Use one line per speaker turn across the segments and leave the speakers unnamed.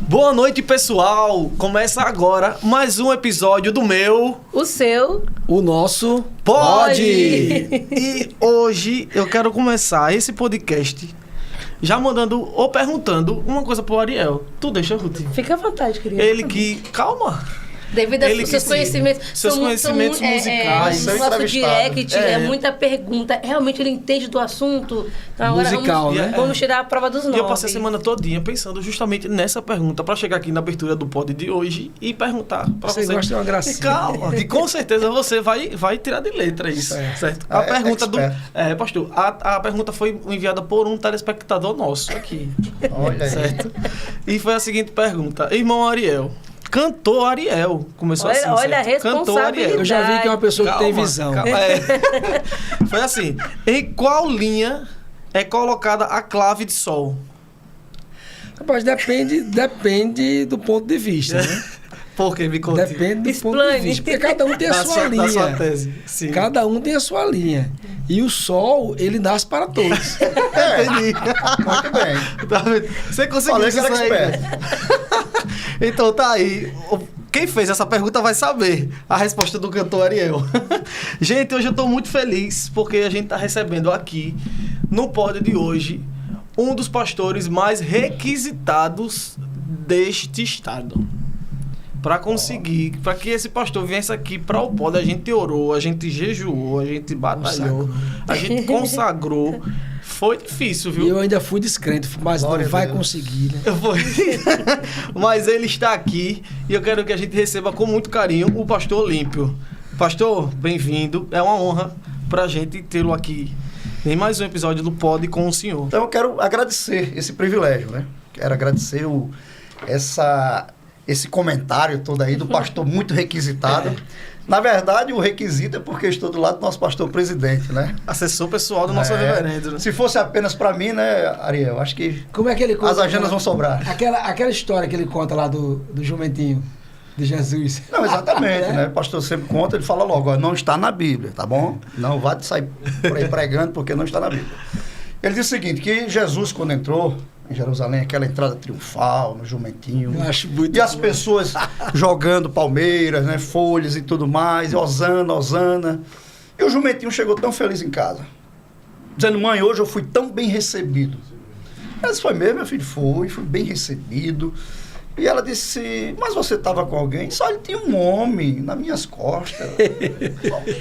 Boa noite, pessoal! Começa agora mais um episódio do meu...
O seu...
O nosso...
Pode! E hoje eu quero começar esse podcast já mandando ou perguntando uma coisa pro Ariel. Tu deixa, Ruth?
Fica à vontade, querido.
Ele que... Calma!
Devido aos seus conhecimentos.
Seus conhecimentos musicais.
O nosso direct é muita pergunta. Realmente ele entende do assunto. Então, agora
musical, né?
Vamos tirar a prova dos 9.
E eu passei a semana todinha pensando justamente nessa pergunta para chegar aqui na abertura do pod de hoje e perguntar para você.
Você gosta de uma gracinha.
Calma, que com certeza você vai tirar de letra isso, certo? A pergunta pastor, a pergunta foi enviada por um telespectador nosso aqui.
Olha
certo? E foi a seguinte pergunta: Irmão Ariel, cantor Ariel. Começou assim.
Olha a responsabilidade.
Eu já vi que é uma pessoa que tem visão.
Foi assim. Em qual linha é colocada a clave de sol?
Rapaz, depende do ponto de vista, né?
Por que me conte?
Depende do ponto de vista. Porque cada um tem a sua linha.
Da sua tese. Sim.
Cada um tem a sua linha. E o sol, ele nasce para todos.
Entendi.
Muito bem.
Tá vendo? Você conseguiu isso aí. Então tá aí. Quem fez essa pergunta vai saber a resposta do cantor Ariel. Gente, hoje eu tô muito feliz porque a gente tá recebendo aqui, no pod de hoje, um dos pastores mais requisitados deste estado. Para conseguir, para que esse pastor viesse aqui para o pod, a gente orou, a gente jejuou, a gente batalhou, a gente consagrou. Foi difícil, viu?
E eu ainda fui descrente, mas não vai conseguir, né?
Mas ele está aqui e eu quero que a gente receba com muito carinho o pastor Olímpio. Pastor, bem-vindo. É uma honra para a gente tê-lo aqui em mais um episódio do Pod com o senhor.
Então eu quero agradecer esse privilégio, né? Quero agradecer esse comentário todo aí do pastor muito requisitado. Na verdade, o requisito é porque estou do lado do nosso pastor presidente, né?
Assessor pessoal do nosso reverendo. Né?
Se fosse apenas para mim, né, Ariel? Acho que
como é que ele conta,
as agendas vão sobrar.
Aquela história que ele conta lá do jumentinho de Jesus.
Não, exatamente, né? O pastor sempre conta, ele fala logo, ó, não está na Bíblia, tá bom? Não vai sair por aí pregando porque não está na Bíblia. Ele diz o seguinte, que Jesus, quando entrou em Jerusalém, aquela entrada triunfal, no jumentinho.
Eu acho muito
e as pessoas jogando palmeiras, né, folhas e tudo mais, e Hosana, Hosana. E o jumentinho chegou tão feliz em casa, dizendo, mãe, hoje eu fui tão bem recebido. Ela disse, foi mesmo, meu filho? Fui bem recebido. E ela disse, mas você estava com alguém? Só ele tinha um homem nas minhas costas,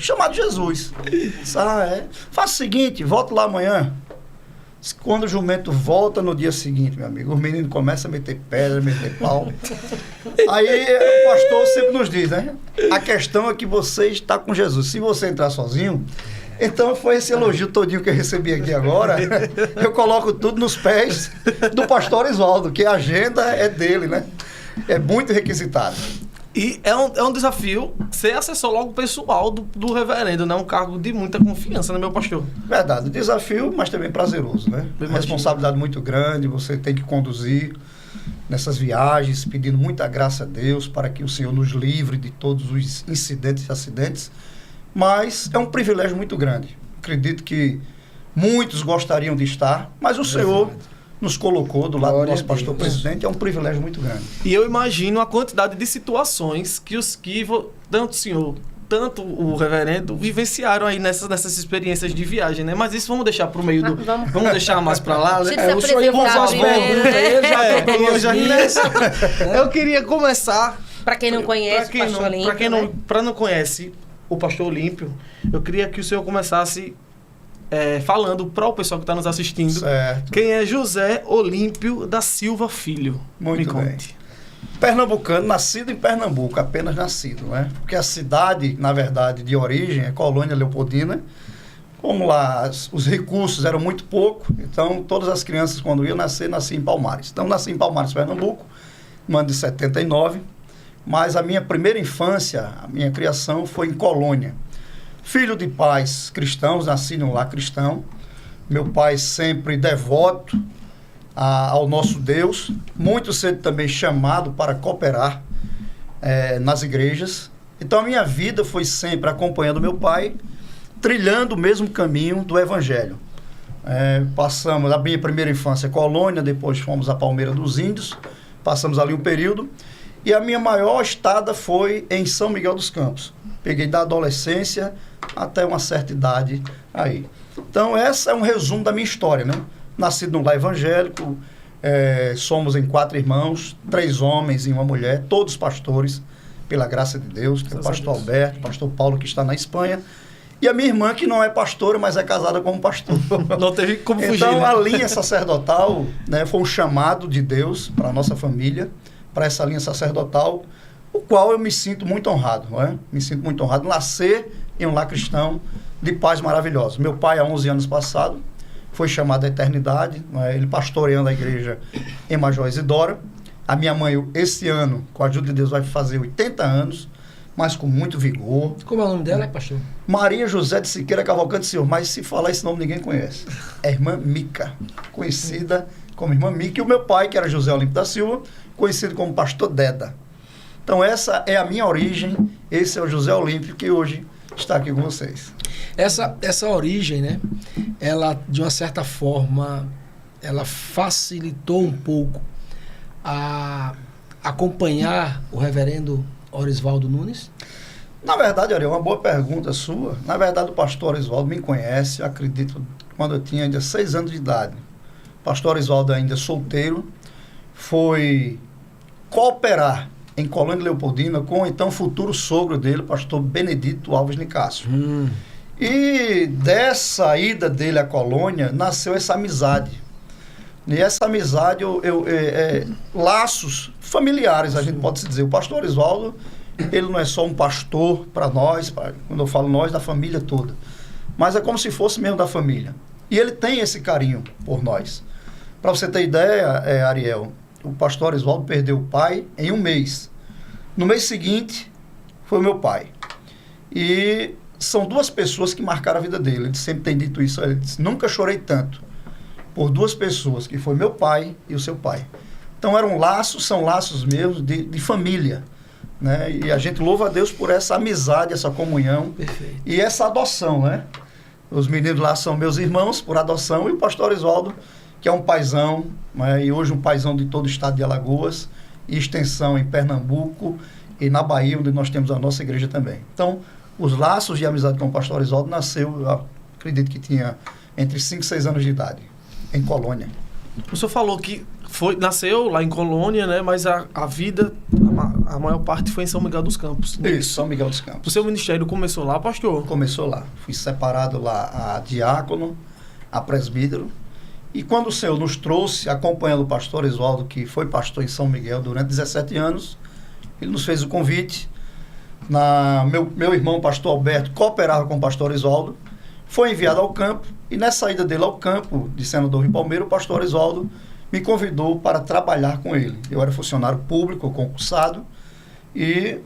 chamado Jesus. Disse, faça o seguinte, volta lá amanhã. Quando o jumento volta no dia seguinte, meu amigo, o menino começa a meter pedra, meter pau. Aí o pastor sempre nos diz, né? A questão é que você está com Jesus. Se você entrar sozinho, então foi esse elogio todinho que eu recebi aqui agora. Eu coloco tudo nos pés do pastor Oswaldo, que a agenda é dele, né? É muito requisitado.
E é um desafio ser assessor logo pessoal do reverendo, né? Um cargo de muita confiança, né, meu pastor?
Verdade, desafio, mas também prazeroso, né? Responsabilidade muito grande, você tem que conduzir nessas viagens, pedindo muita graça a Deus para que o Senhor nos livre de todos os incidentes e acidentes, mas é um privilégio muito grande. Acredito que muitos gostariam de estar, mas o Senhor nos colocou do lado do nosso pastor presidente, é um privilégio muito grande.
E eu imagino a quantidade de situações que tanto o senhor, tanto o reverendo, vivenciaram aí nessas experiências de viagem, né? Mas isso vamos deixar pro meio do... Vamos deixar mais pra lá, né?
O senhor ia fazer as perguntas,
eu queria começar...
Para quem não conhece o pastor Olímpio,
para não conhece o pastor Olímpio, eu queria que o senhor começasse... falando para o pessoal que está nos assistindo,
certo.
Quem é José Olímpio da Silva Filho.
Muito bem. Pernambucano, nascido em Pernambuco, apenas nascido, né? Porque a cidade, na verdade, de origem é Colônia Leopoldina. Como lá os recursos eram muito pouco, então todas as crianças, quando iam nasciam em Palmares. Então, nasci em Palmares, Pernambuco, no ano de 79, mas a minha primeira infância, a minha criação foi em Colônia. Filho de pais cristãos, nasci num lar cristão. Meu pai sempre devoto ao nosso Deus. Muito cedo também chamado para cooperar nas igrejas. Então a minha vida foi sempre acompanhando meu pai, trilhando o mesmo caminho do Evangelho. Passamos a minha primeira infância em Colônia, depois fomos a Palmeira dos Índios, Passamos ali um período. E a minha maior estada foi em São Miguel dos Campos. Peguei da adolescência até uma certa idade aí. Então, essa é um resumo da minha história, né? Nascido num lar evangélico, somos em 4 irmãos, 3 homens e uma mulher, todos pastores, pela graça de Deus. Tem o pastor Alberto, o pastor Paulo, que está na Espanha, e a minha irmã, que não é pastora, mas é casada com um pastor.
Não teve como fugir,
então,
né?
a linha sacerdotal, né, foi um chamado de Deus para a nossa família, para essa linha sacerdotal, o qual eu me sinto muito honrado, não é? Me sinto muito honrado. Nascer em um lar cristão de pais maravilhosos. Meu pai, há 11 anos passado, foi chamado à eternidade, não é? Ele pastoreando a igreja em Major Isidora. A minha mãe, esse ano, com a ajuda de Deus, vai fazer 80 anos, mas com muito vigor.
Como é o nome dela, pastor?
Maria José de Siqueira Cavalcante Silva, mas se falar esse nome ninguém conhece. É irmã Mica, conhecida como irmã Mica. E o meu pai, que era José Olímpio da Silva, conhecido como pastor Deda. Então essa é a minha origem, esse é o José Olímpio, que hoje está aqui com vocês.
Essa origem, né, ela, de uma certa forma, ela facilitou um pouco a acompanhar o reverendo Orisvaldo Nunes?
Na verdade, Ariel, uma boa pergunta sua. Na verdade, o pastor Orisvaldo me conhece, eu acredito, quando eu tinha ainda 6 anos de idade. O pastor Orisvaldo, ainda solteiro, foi cooperar em Colônia Leopoldina com o então futuro sogro dele, o pastor Benedito Alves Nicásio. E dessa ida dele à Colônia, nasceu essa amizade. E essa amizade, laços familiares, a gente pode se dizer. O pastor Orisvaldo, ele não é só um pastor para nós, quando eu falo nós, da família toda, mas é como se fosse mesmo da família. E ele tem esse carinho por nós. Para você ter ideia, Ariel, o pastor Orisvaldo perdeu o pai em um mês. No mês seguinte, foi o meu pai. E são 2 pessoas que marcaram a vida dele. Ele sempre tem dito isso. Ele disse, nunca chorei tanto por 2 pessoas, que foi meu pai e o seu pai. Então eram laços, são laços mesmo de família. Né? E a gente louva a Deus por essa amizade, essa comunhão.
Perfeito.
E essa adoção, né? Os meninos lá são meus irmãos por adoção, e o pastor Orisvaldo, que é um paizão, né? E hoje um paizão de todo o estado de Alagoas, e extensão em Pernambuco e na Bahia, onde nós temos a nossa igreja também. Então, os laços de amizade com o pastor Orisvaldo nasceu, eu acredito que tinha entre 5 e 6 anos de idade, em Colônia.
O senhor falou que nasceu lá em Colônia, né? Mas a vida, a maior parte foi em São Miguel dos Campos. Né?
Isso, São Miguel dos Campos.
O seu ministério começou lá, pastor?
Começou lá. Fui separado lá a diácono, a presbítero. E quando o Senhor nos trouxe, acompanhando o pastor Orisvaldo, que foi pastor em São Miguel durante 17 anos, ele nos fez o convite. Meu irmão, pastor Alberto, cooperava com o pastor Orisvaldo, foi enviado ao campo, e nessa ida dele ao campo de Senador Rio Palmeiro, o pastor Orisvaldo me convidou para trabalhar com ele. Eu era funcionário público, concursado, e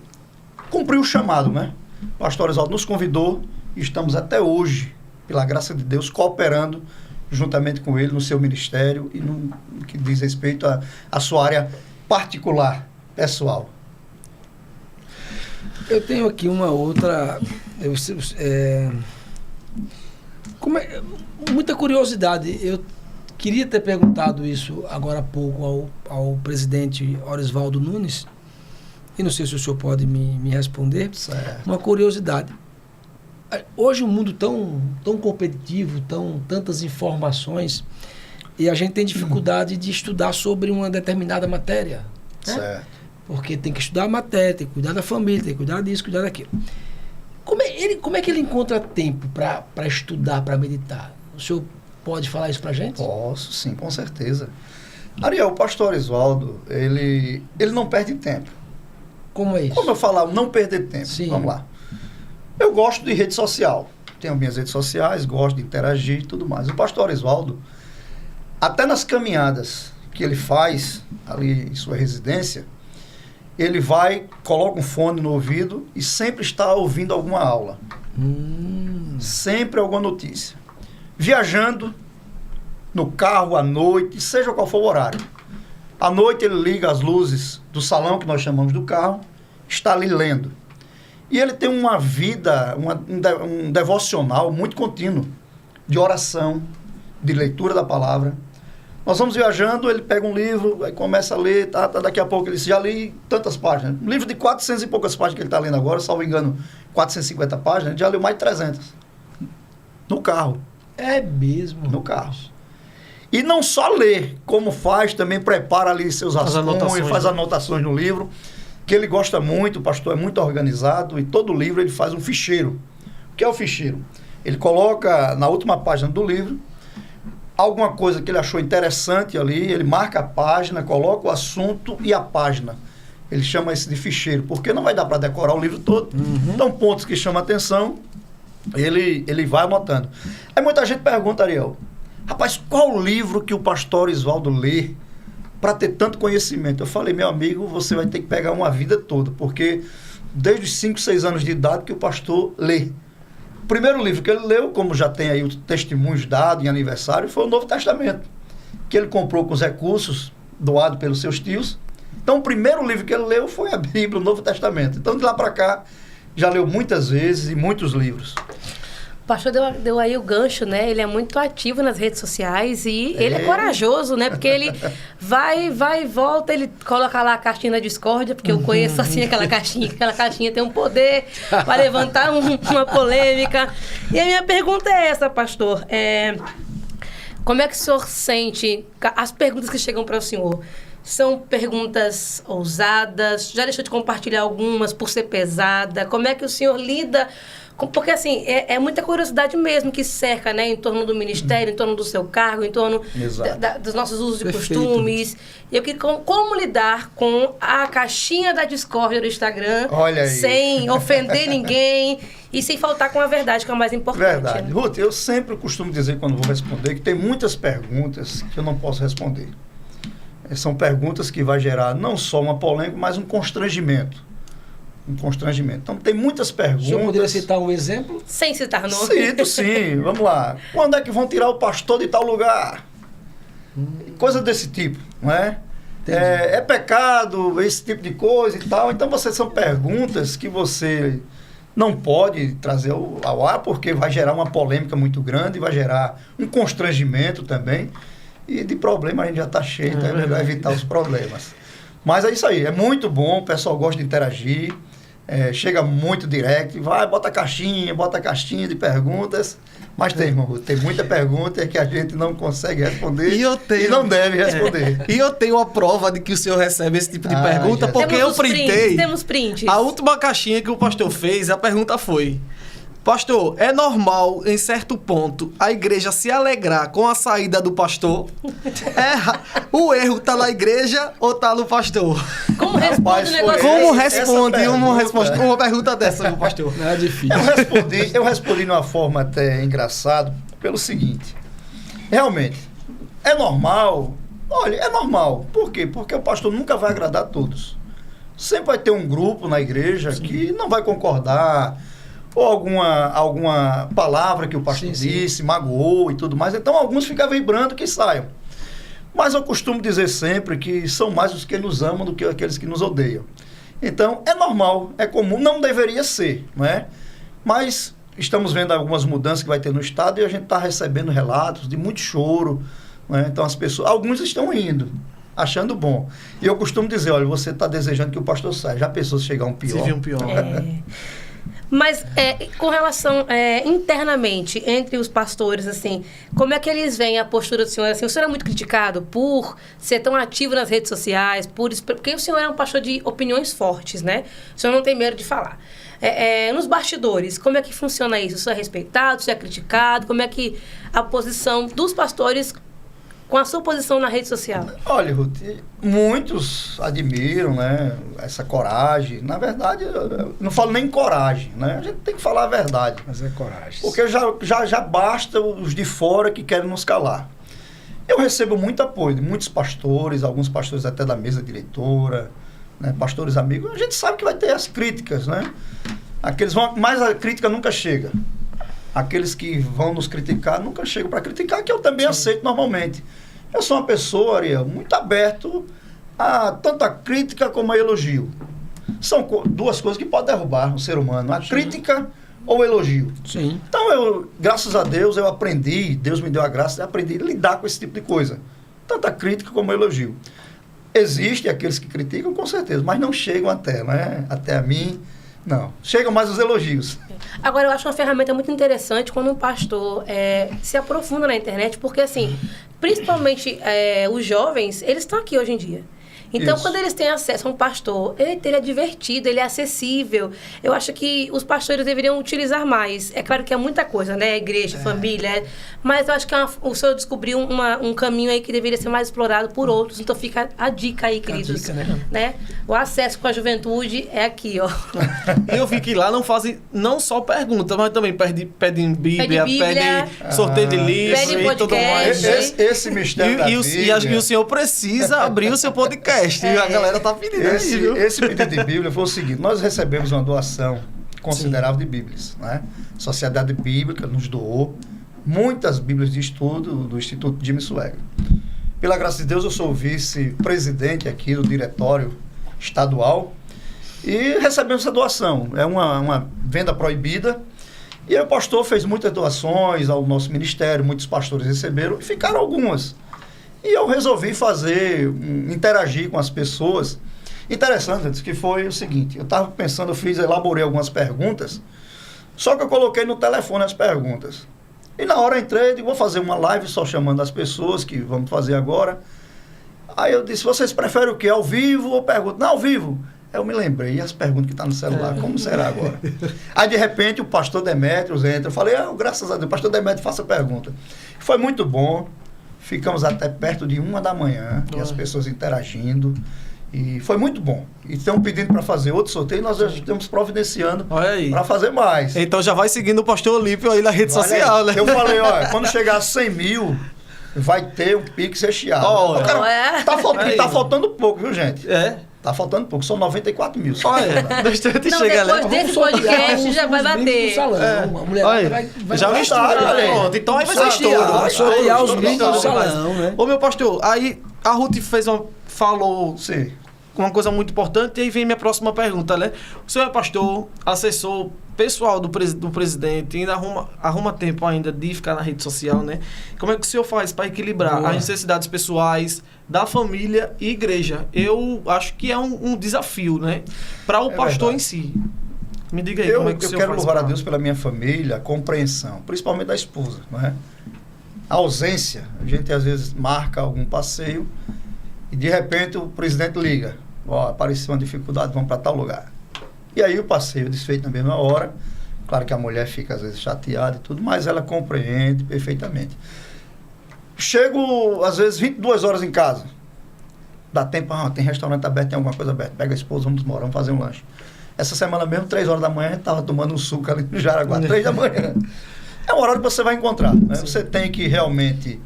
cumpri o chamado, né? O pastor Orisvaldo nos convidou, e estamos até hoje, pela graça de Deus, cooperando juntamente com ele no seu ministério e no que diz respeito à sua área particular, pessoal.
Eu tenho aqui uma outra... muita curiosidade. Eu queria ter perguntado isso agora há pouco ao presidente Orisvaldo Nunes, e não sei se o senhor pode me responder.
Certo.
Uma curiosidade. Hoje o mundo tão competitivo, tantas informações, e a gente tem dificuldade de estudar sobre uma determinada matéria. Né?
Certo.
Porque tem que estudar a matéria, tem que cuidar da família, tem que cuidar disso, cuidar daquilo. Como é que ele encontra tempo para estudar, para meditar? O senhor pode falar isso para a gente?
Posso, sim, com certeza. Ariel, o pastor Orisvaldo, ele não perde tempo.
Como é isso?
Como eu falava, não perder tempo.
Sim.
Vamos lá. Eu gosto de rede social. Tenho minhas redes sociais, gosto de interagir e tudo mais. O pastor Orisvaldo, até nas caminhadas que ele faz ali em sua residência, ele vai, coloca um fone no ouvido e sempre está ouvindo alguma aula. Sempre alguma notícia. Viajando, no carro, à noite, seja qual for o horário. À noite ele liga as luzes do salão, que nós chamamos do carro, está ali lendo. E ele tem uma vida, um devocional muito contínuo, de oração, de leitura da palavra. Nós vamos viajando, ele pega um livro, aí começa a ler, daqui a pouco ele diz, já li tantas páginas. Um livro de 400 e poucas páginas que ele está lendo agora, salvo engano, 450 páginas, ele já leu mais de 300. No carro.
É mesmo?
No carro. E não só lê, como faz, também prepara ali seus rascunhos, faz anotações no livro, que ele gosta muito, o pastor é muito organizado, e todo livro ele faz um ficheiro. O que é o ficheiro? Ele coloca na última página do livro alguma coisa que ele achou interessante ali, ele marca a página, coloca o assunto e a página. Ele chama isso de ficheiro, porque não vai dar para decorar o livro todo. Então, pontos que chamam a atenção, ele vai anotando. Aí muita gente pergunta, Ariel, rapaz, qual o livro que o pastor Orisvaldo lê para ter tanto conhecimento? Eu falei, meu amigo, você vai ter que pegar uma vida toda, porque desde os 5, 6 anos de idade que o pastor lê. O primeiro livro que ele leu, como já tem aí os testemunhos dados em aniversário, foi o Novo Testamento, que ele comprou com os recursos doados pelos seus tios. Então, o primeiro livro que ele leu foi a Bíblia, o Novo Testamento. Então, de lá para cá, já leu muitas vezes e muitos livros.
O pastor deu aí o gancho, né? Ele é muito ativo nas redes sociais e ele é corajoso, né? Porque ele vai e volta, ele coloca lá a caixinha da discórdia, porque eu conheço assim aquela caixinha tem um poder para levantar uma polêmica. E a minha pergunta é essa, pastor. Como é que o senhor sente as perguntas que chegam para o senhor? São perguntas ousadas? Já deixou de compartilhar algumas por ser pesada? Como é que o senhor lida? Porque, assim, é muita curiosidade mesmo que cerca, né? Em torno do ministério, em torno do seu cargo, em torno dos nossos usos e costumes. E eu queria como lidar com a caixinha da discórdia do Instagram, sem ofender ninguém e sem faltar com a verdade, que é o mais importante.
Verdade.
Né?
Ruth, eu sempre costumo dizer, quando vou responder, que tem muitas perguntas que eu não posso responder. São perguntas que vai gerar não só uma polêmica, mas um constrangimento. Então, tem muitas perguntas... O
senhor poderia citar um exemplo?
Sem citar nome.
Cito, sim. Vamos lá. Quando é que vão tirar o pastor de tal lugar? Coisa desse tipo, não é? É pecado, esse tipo de coisa e tal. Então, são perguntas que você não pode trazer ao ar, porque vai gerar uma polêmica muito grande, vai gerar um constrangimento também. E de problema a gente já está cheio, então é melhor evitar os problemas. Mas é isso aí, é muito bom, o pessoal gosta de interagir, chega muito direct, bota caixinha de perguntas, mas tem muita pergunta que a gente não consegue responder e não deve responder.
E eu tenho a prova de que o senhor recebe esse tipo de pergunta, porque eu printei.
Temos prints.
A última caixinha que o pastor fez, a pergunta foi: pastor, é normal, em certo ponto, a igreja se alegrar com a saída do pastor? O erro tá na igreja ou tá no pastor?
Como responde o negócio?
Como responde uma pergunta dessa, meu pastor?
Não é difícil.
Eu respondi de uma forma até engraçada, pelo seguinte. Realmente, é normal? Olha, é normal. Por quê? Porque o pastor nunca vai agradar a todos. Sempre vai ter um grupo na igreja que não vai concordar, ou alguma palavra que o pastor disse, magoou e tudo mais. Então, alguns ficam vibrando que saiam. Mas eu costumo dizer sempre que são mais os que nos amam do que aqueles que nos odeiam. Então, é normal, é comum, não deveria ser, não é? Mas estamos vendo algumas mudanças que vai ter no estado e a gente está recebendo relatos de muito choro, não é? Então, alguns estão indo, achando bom. E eu costumo dizer, olha, você está desejando que o pastor saia. Já pensou se chegar um pior?
Se vir um pior.
Mas com relação internamente, entre os pastores, assim, como é que eles veem a postura do senhor? Assim, o senhor é muito criticado por ser tão ativo nas redes sociais, porque o senhor é um pastor de opiniões fortes, né? O senhor não tem medo de falar. Nos bastidores, como é que funciona isso? O senhor é respeitado, o senhor é criticado? Como é que a posição dos pastores com a sua posição na rede social?
Olha, Ruth, muitos admiram, né, essa coragem. Na verdade, eu não falo nem coragem, né? A gente tem que falar a verdade.
Mas é coragem.
Porque já basta os de fora que querem nos calar. Eu recebo muito apoio de muitos pastores, alguns pastores até da mesa diretora, né, pastores amigos. A gente sabe que vai ter as críticas, né? Mas a crítica nunca chega. Aqueles que vão nos criticar nunca chegam para criticar, que eu também aceito normalmente. Eu sou uma pessoa, Ariel, muito aberto a tanto a crítica como a elogio. São duas coisas que podem derrubar o ser humano, a crítica ou o elogio.
Sim.
Então, graças a Deus, eu aprendi, Deus me deu a graça, eu aprendi a lidar com esse tipo de coisa. tanto a crítica como o elogio. Existem aqueles que criticam, com certeza, mas não chegam até, né? Até a mim, não. Chegam mais os elogios.
Agora, eu acho uma ferramenta muito interessante quando um pastor se aprofunda na internet, porque, assim, principalmente os jovens, eles estão aqui hoje em dia. Então,
Isso.
quando eles têm acesso a um pastor, ele é divertido, ele é acessível. Eu acho que os pastores deveriam utilizar mais. É claro que é muita coisa, né? Igreja, família. Mas eu acho que o senhor descobriu um caminho aí que deveria ser mais explorado por outros. Então, fica a dica aí, queridos.
dica, né?
O acesso com a juventude é aqui, ó.
E eu vi que lá não fazem não só perguntas, mas também pedem Bíblia, pedem sorteio de livro
Pede
e tudo mais.
podcast.
Esse mistério da
E
Bíblia...
o senhor precisa abrir o seu podcast. E a galera tá pedindo aí, viu?
Esse pedido de Bíblia foi o seguinte: nós recebemos uma doação considerável de Bíblias, né? A Sociedade Bíblica nos doou muitas Bíblias de estudo do Instituto Jimmy Swaggart. Pela graça de Deus, eu sou vice-presidente aqui do diretório estadual e recebemos essa doação. É uma venda proibida. E aí o pastor fez muitas doações ao nosso ministério, muitos pastores receberam e ficaram algumas. E eu resolvi interagir com as pessoas. Interessante, que foi o seguinte: eu estava pensando, elaborei algumas perguntas, só que eu coloquei no telefone as perguntas. E na hora eu entrei, digo, vou fazer uma live só chamando as pessoas, que vamos fazer agora. Aí eu disse, vocês preferem o quê? Ao vivo ou pergunta? Não, ao vivo. Aí eu me lembrei, e as perguntas que estão no celular, como será agora? Aí de repente o pastor Demétrios entra, eu falei, graças a Deus, pastor Demétrios, faça a pergunta. Foi muito bom. Ficamos até perto de 1 da manhã, e as pessoas interagindo. E foi muito bom. E estão pedindo para fazer outro sorteio, nós já estamos providenciando para fazer mais.
Então já vai seguindo o pastor Olímpio aí na rede social, né?
Eu falei, quando chegar a 100 mil, vai ter um Pix recheado. Tá faltando pouco, viu, gente? Tá faltando pouco, são 94 mil.
Depois desse podcast já vai bater.
Já mistura. Então aí vai ser
sortear os brindes do salão, né?
Ô, meu pastor, aí a Ruth falou uma coisa muito importante, e aí vem minha próxima pergunta, né? O senhor é pastor, assessor pessoal do presidente, ainda arruma tempo ainda de ficar na rede social, né? Como é que o senhor faz para equilibrar as necessidades pessoais da família e igreja? Eu acho que é um desafio, né? Para o pastor em si. Me diga aí, como é que o senhor faz?
Eu quero louvar a Deus pela minha família, a compreensão, principalmente da esposa, não é? A ausência, a gente às vezes marca algum passeio e de repente o presidente liga, apareceu uma dificuldade, vamos para tal lugar. E aí o passeio desfeito na mesma hora. Claro que a mulher fica às vezes chateada e tudo, mas ela compreende perfeitamente. Chego às vezes 22 horas em casa. Dá tempo, tem restaurante aberto, tem alguma coisa aberta. Pega a esposa, vamos embora, vamos fazer um lanche. Essa semana mesmo, 3 horas da manhã, a gente estava tomando um suco ali no Jaraguá, 3 da manhã. É um horário que você vai encontrar, né? Você tem que realmente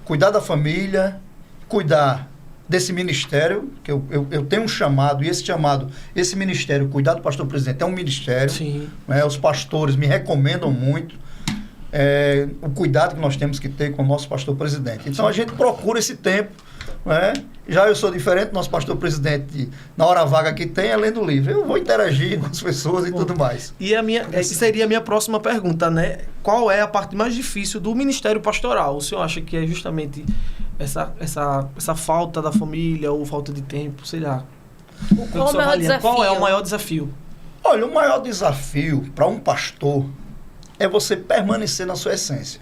cuidar da família, cuidar desse ministério, que eu tenho um chamado, e esse ministério, cuidar do pastor presidente, é um ministério.
Sim.
Né? Os pastores me recomendam muito o cuidado que nós temos que ter com o nosso pastor presidente. Então, a gente procura esse tempo, né? Já eu sou diferente, nosso pastor presidente, na hora vaga que tem, é lendo livro. Eu vou interagir com as pessoas e tudo mais.
E seria a minha próxima pergunta, né? Qual é a parte mais difícil do ministério pastoral? O senhor acha que é justamente essa falta da família ou falta de tempo, sei lá?
Qual o maior desafio?
Qual é o maior desafio?
Olha, o maior desafio para um pastor é você permanecer na sua essência.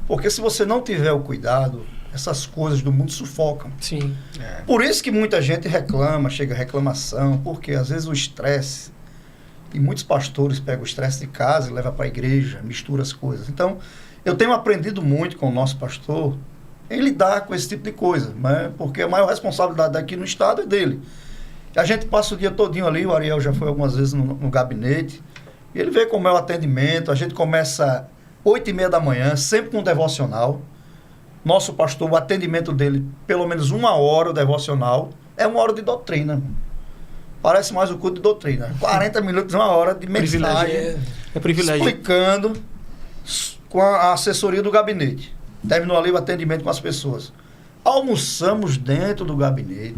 Porque se você não tiver o cuidado, essas coisas do mundo sufocam.
Sim.
Por isso que muita gente reclama, chega a reclamação, porque às vezes o estresse, e muitos pastores pegam o estresse de casa e levam para a igreja, mistura as coisas. Então, eu tenho aprendido muito com o nosso pastor em lidar com esse tipo de coisa, né? Porque a maior responsabilidade daqui no estado é dele. A gente passa o dia todinho ali, o Ariel já foi algumas vezes no gabinete, e ele vê como é o atendimento. A gente começa 8h30 da manhã, sempre com um devocional. Nosso pastor, o atendimento dele, pelo menos 1 hora o devocional, é 1 hora de doutrina. Parece mais o culto de doutrina. 40 minutos, 1 hora de mensagem.
É privilégio.
Explicando com a assessoria do gabinete. Terminou ali o atendimento com as pessoas. Almoçamos dentro do gabinete.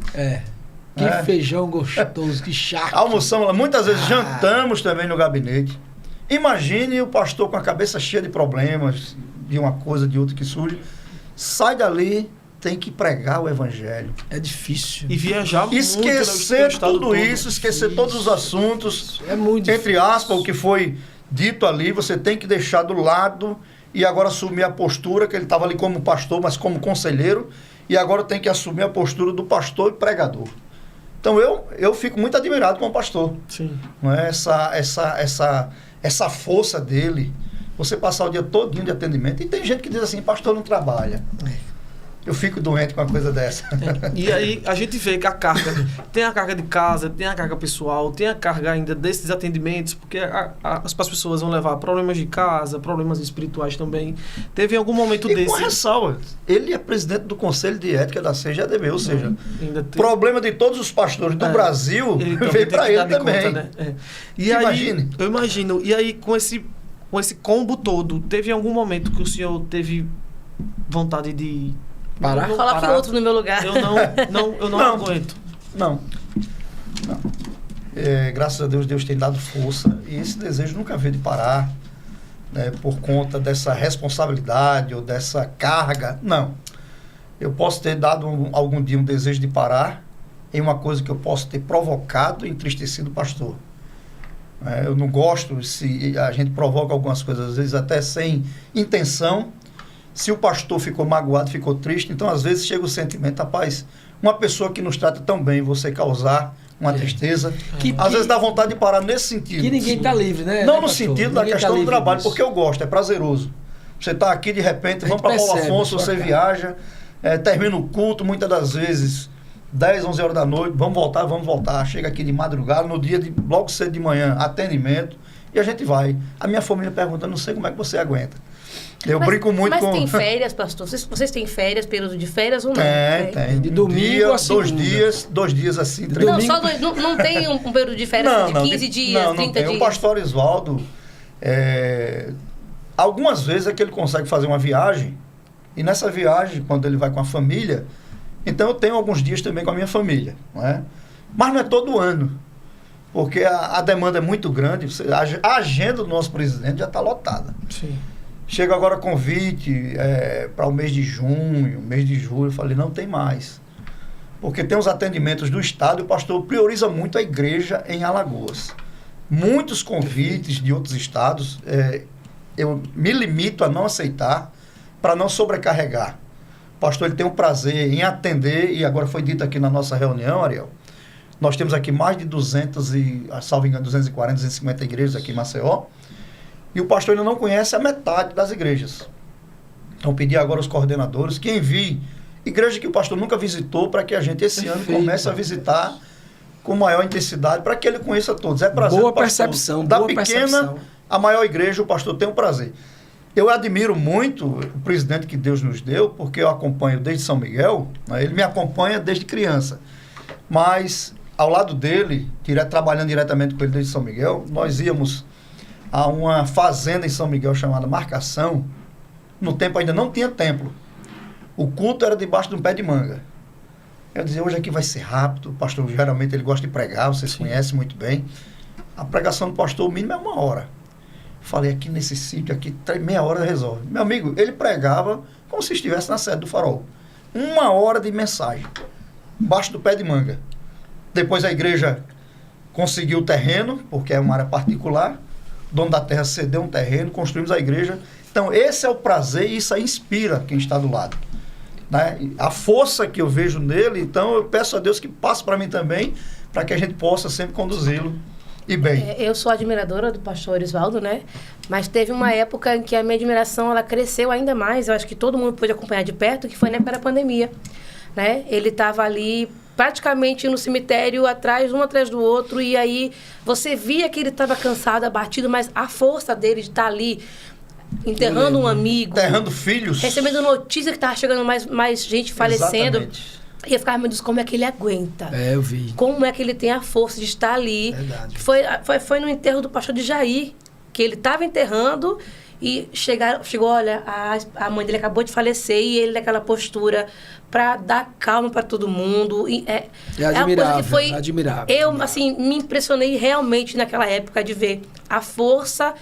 Que feijão gostoso, que charque.
Almoçamos lá. Muitas vezes jantamos também no gabinete. Imagine o pastor com a cabeça cheia de problemas, de uma coisa, de outra que surge. Sai dali, tem que pregar o evangelho.
É difícil.
E viajar muito,
Esquecer
né, o estado
tudo
todo.
isso, esquecer todos os assuntos.
É muito
Entre
difícil.
aspas, o que foi dito ali, você tem que deixar do lado e agora assumir a postura, que ele estava ali como pastor, mas como conselheiro, e agora tem que assumir a postura do pastor e pregador. Então eu fico muito admirado com o pastor.
Sim.
Não é? Essa força dele, você passar o dia todinho de atendimento. E tem gente que diz assim, pastor não trabalha. Eu fico doente com uma coisa dessa.
E aí a gente vê que a carga, tem a carga de casa, tem a carga pessoal, tem a carga ainda desses atendimentos, porque as pessoas vão levar problemas de casa, problemas espirituais também. Teve algum momento
E
desse...
com ressalva, ele é presidente do Conselho de Ética da CGADB, ou seja,
ainda tem...
problema de todos os pastores do Brasil
Ele também
veio
tem
para
que
ele
dar de
também.
conta, né? É. E
Você
aí,
imagine.
eu imagino. E aí, com esse combo todo, teve algum momento que o senhor teve vontade de
Parar?
não
Coloque
parar?
outro no meu lugar.
Eu não
Não.
aguento.
Não. Graças a Deus, Deus tem dado força e esse desejo nunca veio de parar, né, por conta dessa responsabilidade ou dessa carga. Não. Eu posso ter dado algum dia um desejo de parar em uma coisa que eu posso ter provocado e entristecido o pastor. Eu não gosto se a gente provoca algumas coisas, às vezes até sem intenção. Se o pastor ficou magoado, ficou triste, então às vezes chega o sentimento, rapaz, uma pessoa que nos trata tão bem, você causar uma tristeza, às vezes dá vontade de parar nesse sentido.
Que ninguém está livre, né?
Não
né,
no
pastor?
sentido da
Ninguém tá
questão do
livre
trabalho,
disso.
porque eu gosto, é prazeroso. Você está aqui de repente, vamos para Paulo
percebe,
Afonso,
sua
você
cara.
viaja, termina o culto, muitas das vezes 10, 11 horas da noite, vamos voltar, chega aqui de madrugada, no dia de logo cedo de manhã, atendimento, e a gente vai. A minha família pergunta, não sei como é que você aguenta. Eu brinco muito
mas
com...
tem férias, pastor? Vocês têm férias, período de férias ou não?
Tem.
De domingo
dia,
a segunda.
2 dias assim, 3
Não, só dois. Não tem um período de férias de 15 dias,
não
30
tem.
dias?
O pastor Oswaldo, algumas vezes é que ele consegue fazer uma viagem, e nessa viagem, quando ele vai com a família, então eu tenho alguns dias também com a minha família, não é? Mas não é todo ano, porque a demanda é muito grande, a agenda do nosso presidente já está lotada.
Sim.
Chega agora convite para o mês de junho, mês de julho. Eu falei, não tem mais. Porque tem os atendimentos do Estado e o pastor prioriza muito a igreja em Alagoas. Muitos convites de outros estados, eu me limito a não aceitar para não sobrecarregar. O pastor ele tem um prazer em atender, e agora foi dito aqui na nossa reunião, Ariel, nós temos aqui mais de 240, 250 igrejas aqui em Maceió, e o pastor ainda não conhece a metade das igrejas. Então, pedir agora aos coordenadores que enviem igreja que o pastor nunca visitou, para que a gente, esse ano, comece a visitar com maior intensidade, para que ele conheça todos. É prazer
Boa
do pastor.
percepção,
Da
boa
pequena
percepção.
à maior igreja, o pastor tem um prazer. Eu admiro muito o presidente que Deus nos deu, porque eu acompanho desde São Miguel, né? Ele me acompanha desde criança. Mas, ao lado dele, trabalhando diretamente com ele desde São Miguel, nós íamos a uma fazenda em São Miguel chamada Marcação. No tempo ainda não tinha templo. O culto era debaixo de um pé de manga. Eu dizia, hoje aqui vai ser rápido. O pastor geralmente ele gosta de pregar, vocês conhecem muito bem. A pregação do pastor, o mínimo é 1 hora. Falei, aqui nesse sítio, aqui meia hora resolve. Meu amigo, ele pregava como se estivesse na sede do Farol. 1 hora de mensagem, embaixo do pé de manga. Depois a igreja conseguiu o terreno, porque é uma área particular. O dono da terra cedeu um terreno, construímos a igreja. Então, esse é o prazer e isso aí inspira quem está do lado. Né? A força que eu vejo nele, então eu peço a Deus que passe para mim também, para que a gente possa sempre conduzi-lo e bem.
Eu sou admiradora do pastor Oswaldo, né? Mas teve uma época em que a minha admiração ela cresceu ainda mais. Eu acho que todo mundo pôde acompanhar de perto, que foi na época da pandemia. Né? Ele estava ali praticamente no cemitério, um atrás do outro, e aí você via que ele estava cansado, abatido, mas a força dele de estar ali enterrando um amigo,
enterrando filhos,
recebendo notícia que estava chegando mais gente falecendo. Exatamente. E eu ficava, meu Deus, como é que ele aguenta?
Eu vi.
Como é que ele tem a força de estar ali?
Verdade.
Foi no enterro do pastor de Jair, que ele estava enterrando e chegou, olha, a mãe dele acabou de falecer e ele naquela postura para dar calma para todo mundo.
É
uma coisa que foi
admirável.
Eu, assim, me impressionei realmente naquela época de ver a força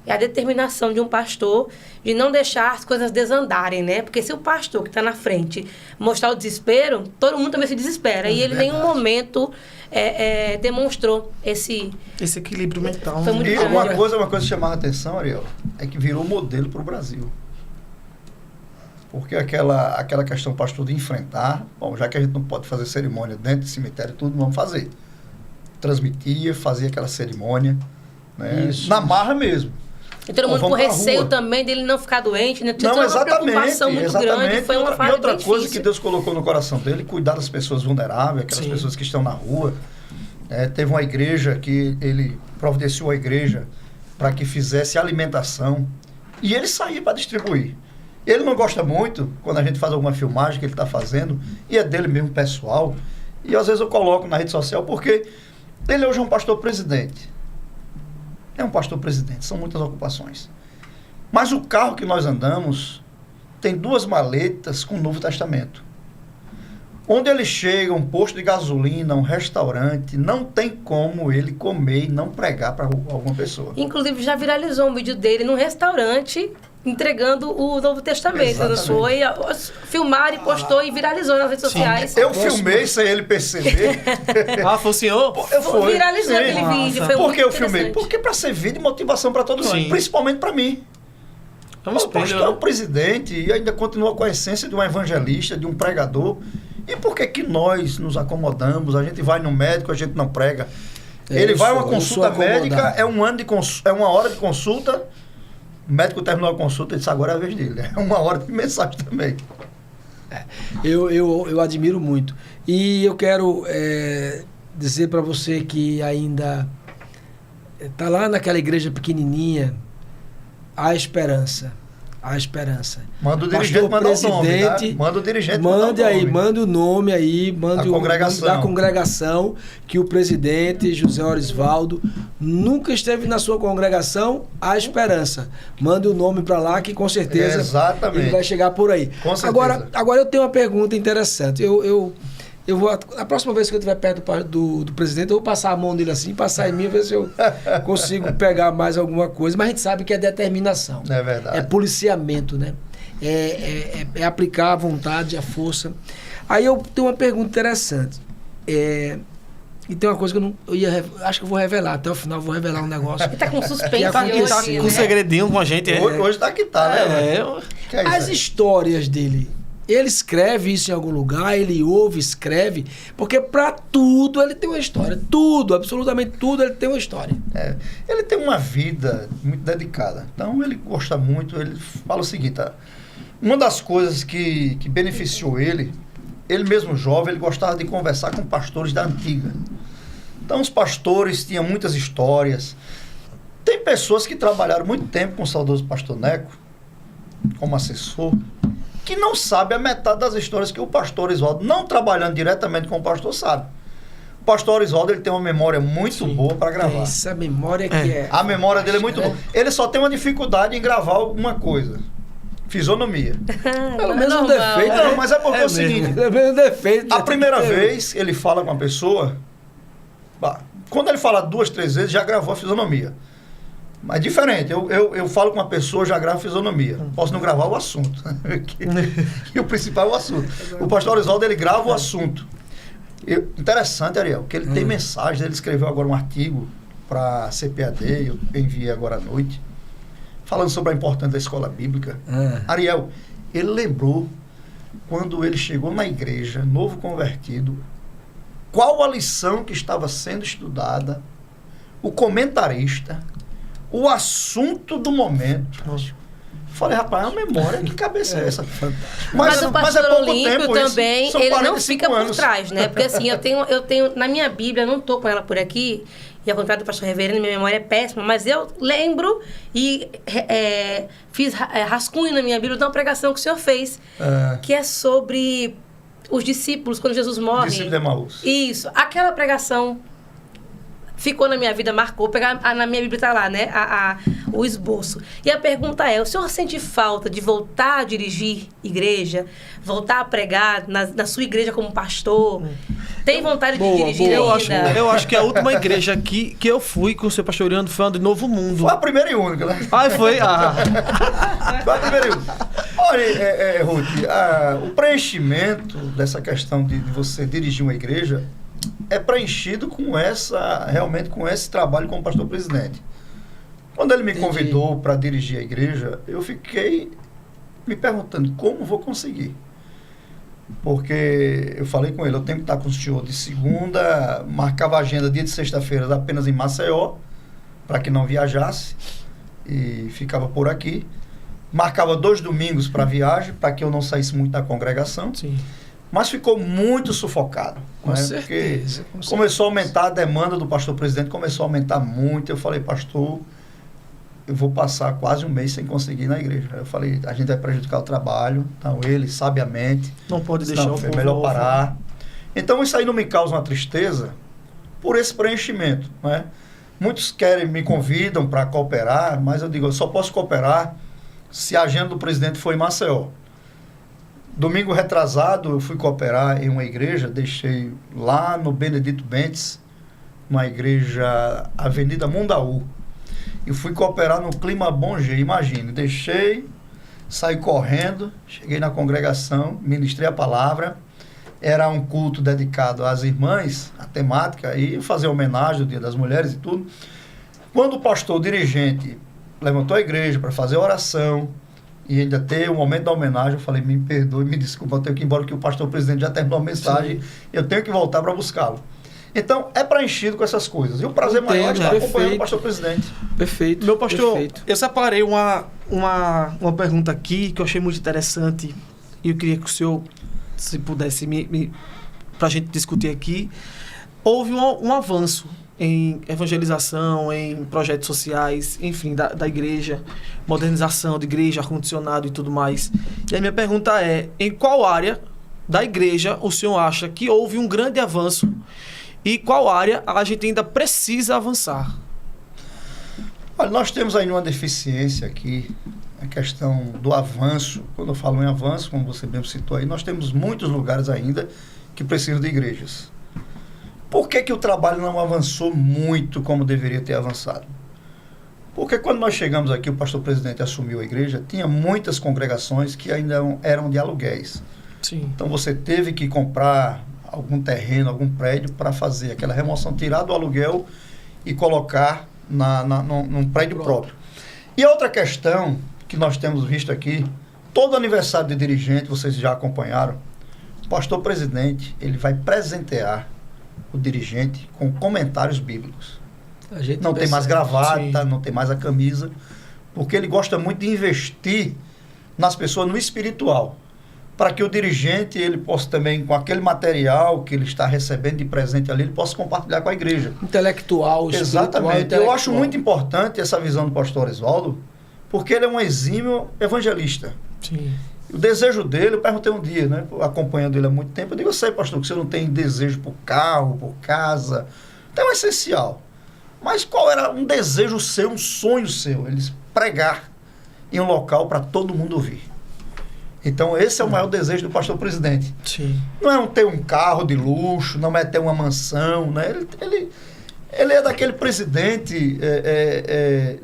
é a determinação de um pastor de não deixar as coisas desandarem, né? Porque se o pastor que está na frente mostrar o desespero, todo mundo também se desespera. E ele em nenhum momento demonstrou esse
equilíbrio mental.
Foi muito
E
grande.
uma coisa que chamava a atenção, Ariel, é que virou modelo para o Brasil. Porque aquela questão pastor de enfrentar, bom, já que a gente não pode fazer cerimônia dentro do cemitério, tudo vamos fazer. Transmitia, fazia aquela cerimônia, né? Na marra mesmo.
E todo mundo com
vamos pra
receio
rua.
também dele não ficar doente, né? Tinha
Não,
uma
exatamente.
preocupação muito grande. Foi uma fase
e outra
bem
coisa
difícil.
que Deus colocou no coração dele, cuidar das pessoas vulneráveis, aquelas
Sim.
pessoas que estão na rua. Teve uma igreja que ele providenciou a igreja para que fizesse alimentação. E ele saía para distribuir. Ele não gosta muito, quando a gente faz alguma filmagem que ele está fazendo, e é dele mesmo pessoal. E às vezes eu coloco na rede social, porque ele hoje é um pastor presidente. É um pastor presidente, são muitas ocupações. Mas o carro que nós andamos tem 2 maletas com o Novo Testamento. Onde ele chega, um posto de gasolina, um restaurante, não tem como ele comer e não pregar para alguma pessoa.
Inclusive, já viralizou um vídeo dele num restaurante entregando o Novo Testamento. Ele foi filmar e postou e viralizou nas redes sociais.
Eu filmei sem ele perceber.
Foi o senhor?
Viralizou
Sim.
aquele vídeo. Foi
Por
muito
que eu filmei?
interessante.
Porque para servir de motivação para todo mundo,
Sim.
principalmente para mim.
É um
O
espelho,
pastor é um
né?
presidente e ainda continua com a essência de um evangelista, de um pregador. E por que que nós nos acomodamos? A gente vai no médico, a gente não prega. Ele vai a uma consulta médica, é uma hora de consulta. O médico terminou a consulta e disse, agora é a vez dele. É uma hora de mensagem também.
Eu admiro muito. E eu quero dizer para você que ainda está lá naquela igreja pequenininha, há esperança. Há esperança.
Manda o dirigente mandar o nome, tá? Manda o dirigente mandar o
Mande aí,
nome.
manda o nome aí, mande
A
o
congregação.
nome da congregação, que o presidente José Orisvaldo nunca esteve na sua congregação, há esperança. Manda o nome para lá que com certeza
Exatamente.
ele vai chegar por aí.
Com certeza.
Agora eu tenho uma pergunta interessante. Eu vou, a próxima vez que eu estiver perto do presidente, eu vou passar a mão dele assim, passar em mim, ver se eu consigo pegar mais alguma coisa. Mas a gente sabe que é determinação.
É verdade.
É policiamento, né? É aplicar a vontade, a força. Aí eu tenho uma pergunta interessante. E tem uma coisa que acho que eu vou revelar. Até o final eu vou revelar um negócio.
Ele tá com suspense
Que
Tá
hoje,
com
né?
um segredinho com a gente.
Hoje tá que tá, né? Que é isso
As
aí?
histórias dele, ele escreve isso em algum lugar, ele ouve, escreve, porque para tudo ele tem uma história. Tudo, absolutamente tudo, ele tem uma história.
Ele tem uma vida muito dedicada. Então ele gosta muito, ele fala o seguinte, uma das coisas que beneficiou ele mesmo jovem, ele gostava de conversar com pastores da antiga. Então os pastores tinham muitas histórias. Tem pessoas que trabalharam muito tempo com o saudoso pastor Neco, como assessor, que não sabe a metade das histórias que o pastor Orisvaldo, não trabalhando diretamente com o pastor, sabe. O pastor Orisvaldo, ele tem uma memória muito boa para gravar.
Essa memória que é...
A memória dele é muito
né?
boa. Ele só tem uma dificuldade em gravar alguma coisa. Fisionomia.
Pelo menos um
normal.
defeito.
Não, mas é porque é o seguinte,
Pelo menos um defeito.
a primeira vez ele fala com uma pessoa, quando ele fala 2, 3 vezes, já gravou a fisionomia. Mas diferente, eu falo com uma pessoa, já gravo a fisionomia. Posso não gravar o assunto. E o principal é o assunto. O pastor Orisvaldo, ele grava o assunto. Interessante, Ariel, que ele tem mensagem, ele escreveu agora um artigo para a CPAD, eu enviei agora à noite, falando sobre a importância da escola bíblica. Ariel, ele lembrou, quando ele chegou na igreja, novo convertido, qual a lição que estava sendo estudada, o comentarista, o assunto do momento. Falei, rapaz, é uma memória, que cabeça é essa?
Mas o pastor
é pouco
Olímpio
tempo
também,
isso. São
ele não
45
fica por
anos.
trás, né? Porque assim, eu tenho na minha Bíblia, eu não tô com ela por aqui, e ao contrário do pastor Reverendo, minha memória é péssima, mas eu lembro e fiz rascunho na minha Bíblia de uma pregação que o senhor fez, que é sobre os discípulos, quando Jesus morre.
Discípulo de Emaús.
Isso. Aquela pregação ficou na minha vida, marcou. Na minha Bíblia está lá, né? O esboço. E a pergunta é, o senhor sente falta de voltar a dirigir igreja? Voltar a pregar na sua igreja como pastor? Tem vontade
Boa,
de dirigir
boa.
ainda?
Eu acho que a última igreja que eu fui com o seu pastoreando foi a de Novo Mundo.
Foi a primeira e única, né?
Ai, foi? Ah.
Foi a primeira e única. Olha, Ruth, o preenchimento dessa questão de você dirigir uma igreja é preenchido realmente com esse trabalho como pastor presidente. Quando ele me convidou para dirigir a igreja, eu fiquei me perguntando como vou conseguir. Porque eu falei com ele, eu tenho que estar com o senhor de segunda, marcava a agenda dia de sexta-feira apenas em Maceió, para que não viajasse, e ficava por aqui. Marcava 2 domingos para viagem, para que eu não saísse muito da congregação.
Sim.
Mas ficou muito sufocado.
Com
né?
certeza.
Porque começou a aumentar a demanda do pastor presidente, começou a aumentar muito. Eu falei, pastor, eu vou passar quase um mês sem conseguir ir na igreja. Eu falei, a gente vai prejudicar o trabalho. Então ele, sabiamente,
Não pode
disse,
deixar
não,
o
foi
povo
melhor
órfão.
parar. Então isso aí não me causa uma tristeza por esse preenchimento. Né? Muitos me convidam para cooperar, mas eu digo, eu só posso cooperar se a agenda do presidente for em Maceió. Domingo retrasado, eu fui cooperar em uma igreja, deixei lá no Benedito Bentes, uma igreja Avenida Mundaú. E fui cooperar no Clima Bom G, imagine. Deixei, saí correndo, cheguei na congregação, ministrei a palavra. Era um culto dedicado às irmãs, a temática, e fazer homenagem ao Dia das Mulheres e tudo. Quando o pastor dirigente levantou a igreja para fazer oração, e ainda ter o momento da homenagem, eu falei, me perdoe, me desculpa, eu tenho que ir embora, que o pastor presidente já terminou a mensagem, eu tenho que voltar para buscá-lo. Então, é preenchido com essas coisas. E o prazer maior é estar acompanhando o pastor presidente.
Perfeito.
Meu pastor,
perfeito.
eu separei uma pergunta aqui que eu achei muito interessante e eu queria que o senhor, se pudesse, para a gente discutir aqui. Houve um avanço em evangelização, em projetos sociais, enfim, da igreja, modernização de igreja, ar-condicionado e tudo mais. E a minha pergunta é, em qual área da igreja o senhor acha que houve um grande avanço e qual área a gente ainda precisa avançar?
Olha, nós temos aí uma deficiência aqui, a questão do avanço. Quando eu falo em avanço, como você mesmo citou aí, nós temos muitos lugares ainda que precisam de igrejas. Por que o trabalho não avançou muito como deveria ter avançado? Porque quando nós chegamos aqui, o pastor presidente assumiu a igreja, tinha muitas congregações que ainda eram de aluguéis.
Sim.
Então você teve que comprar algum terreno, algum prédio para fazer aquela remoção, tirar do aluguel e colocar num prédio próprio. E a outra questão que nós temos visto aqui, todo aniversário de dirigente, vocês já acompanharam, o pastor presidente, ele vai presentear o dirigente com comentários bíblicos.
A gente
Não tem mais
percebe.
gravata,
Sim.
não tem mais a camisa, porque ele gosta muito de investir nas pessoas no espiritual, para que o dirigente, ele possa também, com aquele material que ele está recebendo de presente ali, ele possa compartilhar com a igreja.
Intelectual, espiritual,
Exatamente.
intelectual.
Eu acho muito importante essa visão do pastor Oswaldo, porque ele é um exímio evangelista.
Sim.
O desejo dele, eu perguntei um dia, né, acompanhando ele há muito tempo, eu digo, eu sei, pastor, que você não tem desejo por carro, por casa, então é essencial. Mas qual era um desejo seu, um sonho seu? Eles pregar em um local para todo mundo ouvir. Então esse é o maior desejo do pastor presidente.
Sim.
Não é ter um carro de luxo, não é ter uma mansão, né? Ele é daquele presidente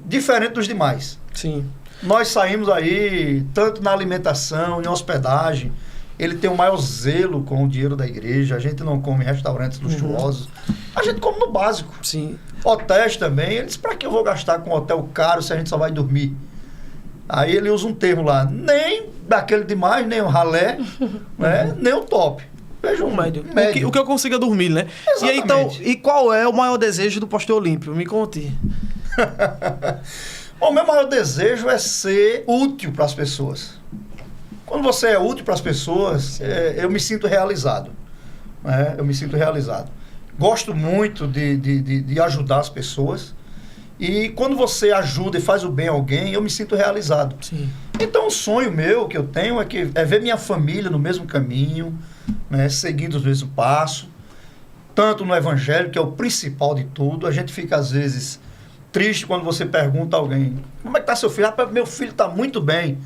diferente dos demais.
Sim.
Nós saímos aí, tanto na alimentação, em hospedagem, ele tem o maior zelo com o dinheiro da igreja, a gente não come em restaurantes luxuosos, a gente come no básico.
Sim.
Hotéis também, ele disse, para que eu vou gastar com um hotel caro se a gente só vai dormir? Aí ele usa um termo lá, nem daquele demais, nem o ralé, né, nem o top. Veja
Um médio.
médio.
O que eu consiga dormir, né? E aí, então, e qual é o maior desejo do pastor Olímpio? Me conte.
O meu maior desejo é ser útil para as pessoas. Quando você é útil para as pessoas, eu me sinto realizado. Né? Eu me sinto realizado. Gosto muito de ajudar as pessoas. E quando você ajuda e faz o bem a alguém, eu me sinto realizado.
Sim.
Então, o sonho meu que eu tenho é ver minha família no mesmo caminho, né? Seguindo os mesmos passos. Tanto no evangelho, que é o principal de tudo. A gente fica, às vezes, triste quando você pergunta a alguém, como é que está seu filho? Ah, meu filho está muito bem,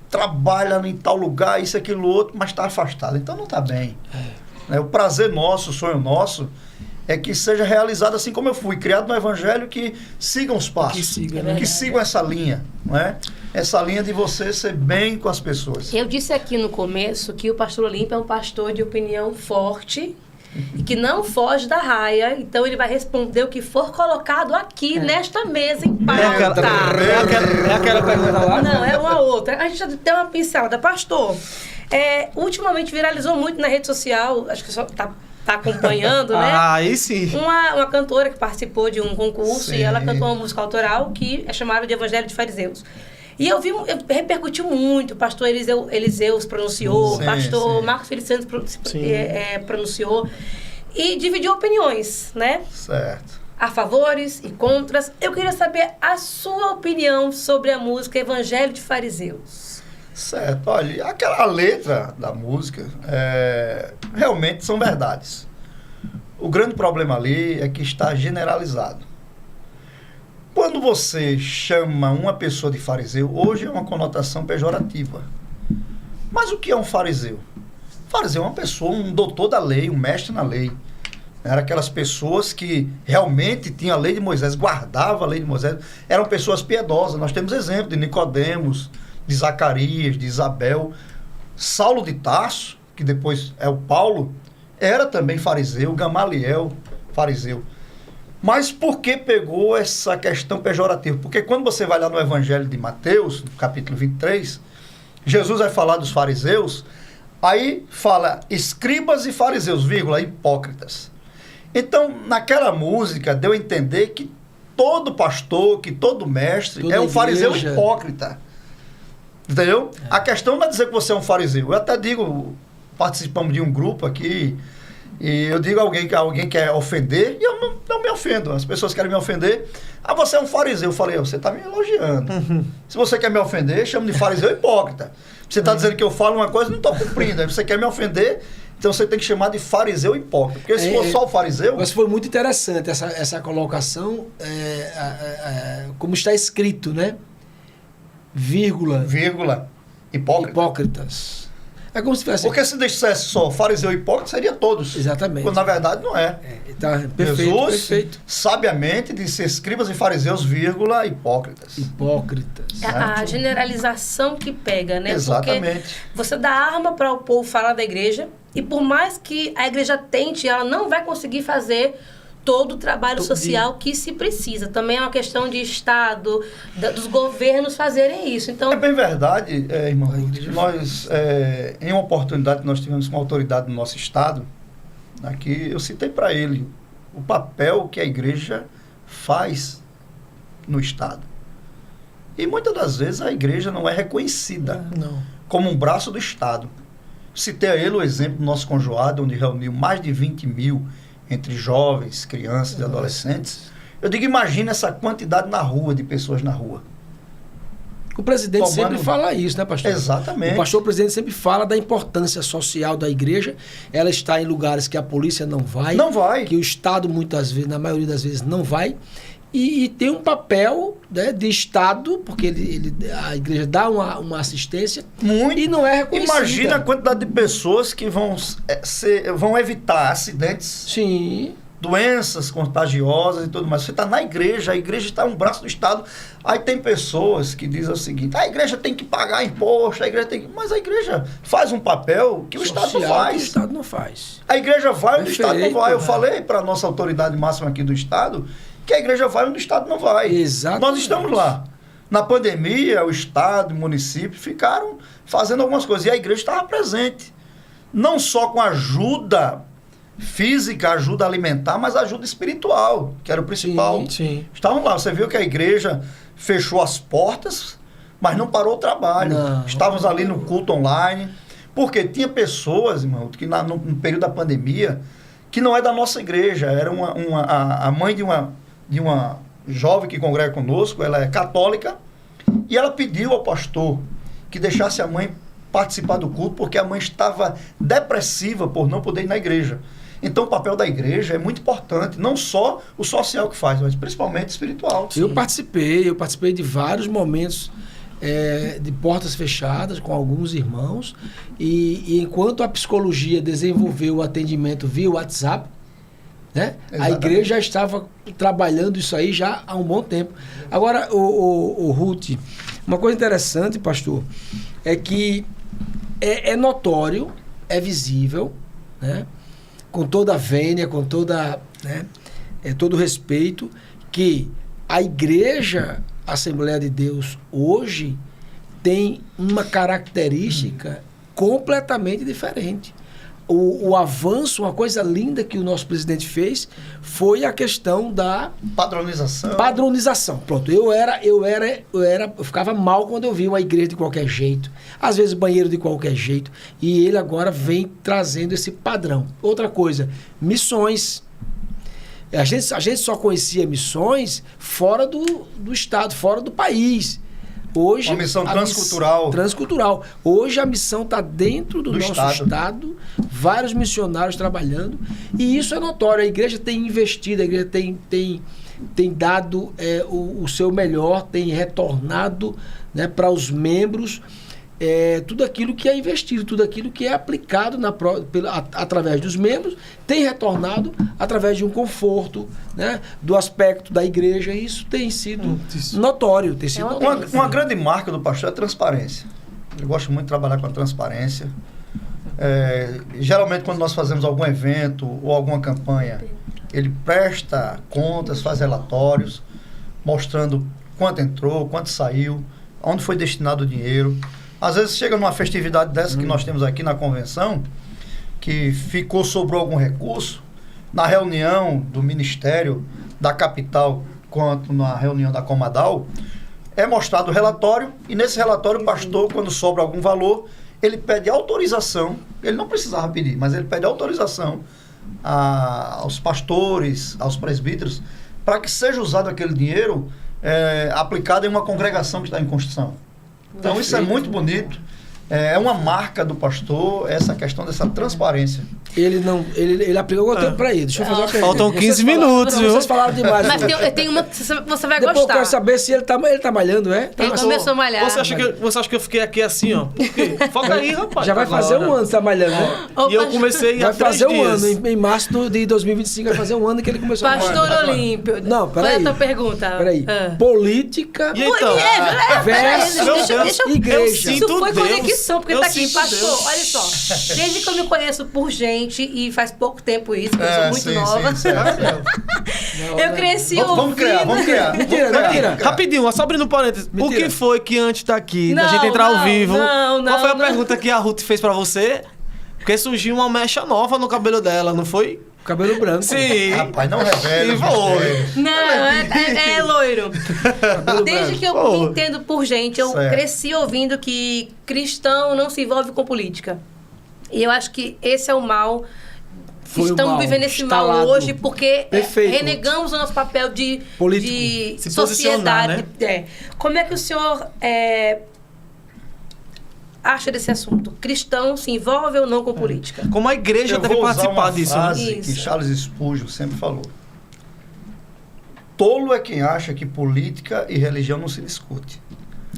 trabalha em tal lugar, isso, aquilo, outro, mas está afastado, então não está bem. né? O prazer nosso, o sonho nosso, é que seja realizado assim como eu fui, criado no Evangelho, que sigam os passos, que sigam essa linha, não é? Essa linha de você ser bem com as pessoas.
Eu disse aqui no começo que o pastor Olímpio é um pastor de opinião forte e que não foge da raia, então ele vai responder o que for colocado aqui nesta mesa em pauta.
É aquela pergunta lá?
Não, é uma outra. A gente já tem uma pincelada. Pastor, ultimamente viralizou muito na rede social, acho que só tá acompanhando, né?
Aí sim.
Uma cantora que participou de um concurso
Sim.
e ela cantou uma música autoral que é chamada de Evangelho de Fariseus. E repercutiu muito, o pastor Eliseus pronunciou, o pastor Marcos Felipe Santos pronunciou e dividiu opiniões, né?
Certo.
A favores e contras. Eu queria saber a sua opinião sobre a música Evangelho de Fariseus.
Certo, olha, aquela letra da música realmente são verdades. O grande problema ali é que está generalizado. Quando você chama uma pessoa de fariseu, hoje é uma conotação pejorativa. Mas o que é um fariseu? Fariseu é uma pessoa, um doutor da lei, um mestre na lei. Eram aquelas pessoas que realmente tinham a lei de Moisés, guardavam a lei de Moisés, eram pessoas piedosas. Nós temos exemplo de Nicodemos, de Zacarias, de Isabel. Saulo de Tarso, que depois é o Paulo, era também fariseu, Gamaliel, fariseu. Mas por que pegou essa questão pejorativa? Porque quando você vai lá no Evangelho de Mateus, no capítulo 23, Jesus vai falar dos fariseus, aí fala escribas e fariseus, vírgula, hipócritas. Então, naquela música, deu a entender que todo pastor, que todo mestre
toda
é um fariseu
igreja.
hipócrita. Entendeu? A questão não é dizer que você é um fariseu. Eu até digo, participamos de um grupo aqui, e eu digo a alguém que alguém quer ofender, e eu não me ofendo. As pessoas querem me ofender. Ah, você é um fariseu. Eu falei, você está me elogiando. Se você quer me ofender, chama de fariseu hipócrita. Você está dizendo que eu falo uma coisa e não estou cumprindo. Aí você quer me ofender, então você tem que chamar de fariseu hipócrita. Porque se for só o fariseu...
Mas foi muito interessante essa colocação, como está escrito, né? Vírgula,
hipócritas.
É como se tivesse...
Porque se dissesse só fariseu e hipócrita, seria todos.
Exatamente.
Quando na verdade não é.
Tá, perfeito,
Jesus,
perfeito.
sabiamente, disse escribas e fariseus, vírgula, hipócritas.
Hipócritas.
A generalização que pega, né?
Exatamente.
Porque você dá arma para o povo falar da igreja e por mais que a igreja tente, ela não vai conseguir fazer todo o trabalho social que se precisa. Também é uma questão de Estado, dos governos fazerem isso. Então,
É bem verdade, irmão. Nós, em uma oportunidade que nós tivemos com a autoridade do nosso Estado, aqui eu citei para ele o papel que a igreja faz no Estado. E muitas das vezes a igreja não é reconhecida como um braço do Estado. Citei a ele o exemplo do nosso conjoado, onde reuniu mais de 20 mil entre jovens, crianças e adolescentes. Eu digo, imagina essa quantidade na rua, de pessoas na rua.
O presidente sempre fala isso, né, pastor?
Exatamente.
O pastor presidente sempre fala da importância social da igreja. Ela está em lugares que a polícia não vai.
Não vai.
Que o Estado, muitas vezes, na maioria das vezes, não vai. E tem um papel, né, de Estado, porque a igreja dá uma assistência.
Muito.
E não é reconhecida.
Imagina a quantidade de pessoas que vão evitar acidentes,
Sim.
doenças contagiosas e tudo mais. Você está na igreja, a igreja está um braço do Estado. Aí tem pessoas que dizem o seguinte, a igreja tem que pagar imposto, a igreja tem que... Mas a igreja faz um papel que o Estado não faz.
Que o Estado não faz.
A igreja vai onde o Estado não vai. Eu
Perfeito,
falei para a nossa autoridade máxima aqui do Estado que a igreja vai onde o Estado não vai.
Exatamente.
Nós estamos lá. Na pandemia, o Estado e o município ficaram fazendo algumas coisas. E a igreja estava presente. Não só com ajuda física, ajuda alimentar, mas ajuda espiritual, que era o principal.
Sim, sim.
Estavam lá. Você viu que a igreja fechou as portas, mas não parou o trabalho.
Não.
Estávamos ali no culto online. Porque tinha pessoas, irmão, que no período da pandemia, que não é da nossa igreja. Era a mãe de uma jovem que congrega conosco, ela é católica, e ela pediu ao pastor que deixasse a mãe participar do culto, porque a mãe estava depressiva por não poder ir na igreja. Então o papel da igreja é muito importante, não só o social que faz, mas principalmente o espiritual.
Eu participei de vários momentos de portas fechadas com alguns irmãos, e enquanto a psicologia desenvolveu o atendimento via WhatsApp, né, a igreja já estava trabalhando isso aí já há um bom tempo. Agora, o Ruth, uma coisa interessante, pastor, é que é notório, é visível, né, com toda a vênia, com toda, né, todo o respeito, que a igreja Assembleia de Deus hoje tem uma característica completamente diferente. O avanço, uma coisa linda que o nosso presidente fez foi a questão da padronização. Pronto, eu ficava mal quando eu via uma igreja de qualquer jeito, às vezes banheiro de qualquer jeito, e ele agora vem trazendo esse padrão. Outra coisa, missões. A gente só conhecia missões fora do estado, fora do país. Hoje,
uma missão transcultural.
Transcultural. Hoje a missão está dentro do nosso estado, vários missionários trabalhando, e isso é notório. A igreja tem investido, a igreja tem dado o seu melhor, tem retornado, né, para os membros tudo aquilo que é investido, tudo aquilo que é aplicado através dos membros, tem retornado através de um conforto, né, do aspecto da igreja, e isso tem sido notório.
Uma grande marca do pastor é a transparência. Eu gosto muito de trabalhar com a transparência. Geralmente, quando nós fazemos algum evento ou alguma campanha, ele presta contas, faz relatórios, mostrando quanto entrou, quanto saiu, onde foi destinado o dinheiro. Às vezes chega numa festividade dessa que nós temos aqui na convenção, que sobrou algum recurso, na reunião do Ministério da Capital, quanto na reunião da Comadal, é mostrado o relatório, e nesse relatório o pastor, quando sobra algum valor, ele pede autorização, ele não precisava pedir, mas ele pede autorização aos pastores, aos presbíteros, para que seja usado aquele dinheiro aplicado em uma congregação que está em construção. Então, isso é muito bonito. É uma marca do pastor, essa questão dessa transparência.
Ele aplicou o tempo para ele. Deixa eu fazer uma pergunta.
Faltam 15 minutos, viu?
Vocês falaram demais.
Mas tem uma que você vai
Depois
gostar.
eu quero saber se ele tá malhando,
Ele começou a malhar.
Você acha que eu fiquei aqui assim, ó? Por quê? Foca aí, rapaz.
Já vai fazer um ano que tá malhando, né?
E eu comecei há 3 dias.
Vai fazer um ano. Em março de 2025 vai fazer um ano que ele começou a malhar.
Pastor Olímpio.
Não, peraí.
Qual é a tua pergunta?
Peraí. Política versus igreja.
Isso foi
Deus.
conexão, porque
Eu
tá aqui,
sinto
pastor,
Deus.
olha só. Desde que eu me conheço por gente, e faz pouco tempo isso, porque eu sou muito
sim,
nova.
sim.
Eu cresci
Vamos criar.
Mentira.
Rapidinho, só abrindo um parênteses.
Mentira.
O que foi que antes daqui, da
Não,
gente entrar ao
não,
vivo,
não,
qual foi a
não.
pergunta que a Ruth fez pra você? Porque surgiu uma mecha nova no cabelo dela, não foi?
Cabelo branco.
Sim.
Rapaz, não revela.
Sim, foi.
Não, é loiro. Desde que eu me entendo por gente, eu
Certo.
cresci ouvindo que cristão não se envolve com política. E eu acho que esse é o mal.
Foi o
Estamos
mal
vivendo esse
instalado.
mal hoje porque
Perfeito.
renegamos o nosso papel de
Político.
Se posicionar,
sociedade. Como é que o senhor acha desse assunto? Cristão se envolve ou não com política?
Como a igreja
Eu
deve
vou usar
participar
uma
disso, né?
frase que
Isso.
Charles Spurgeon sempre falou. Tolo é quem acha que política e religião não se discute.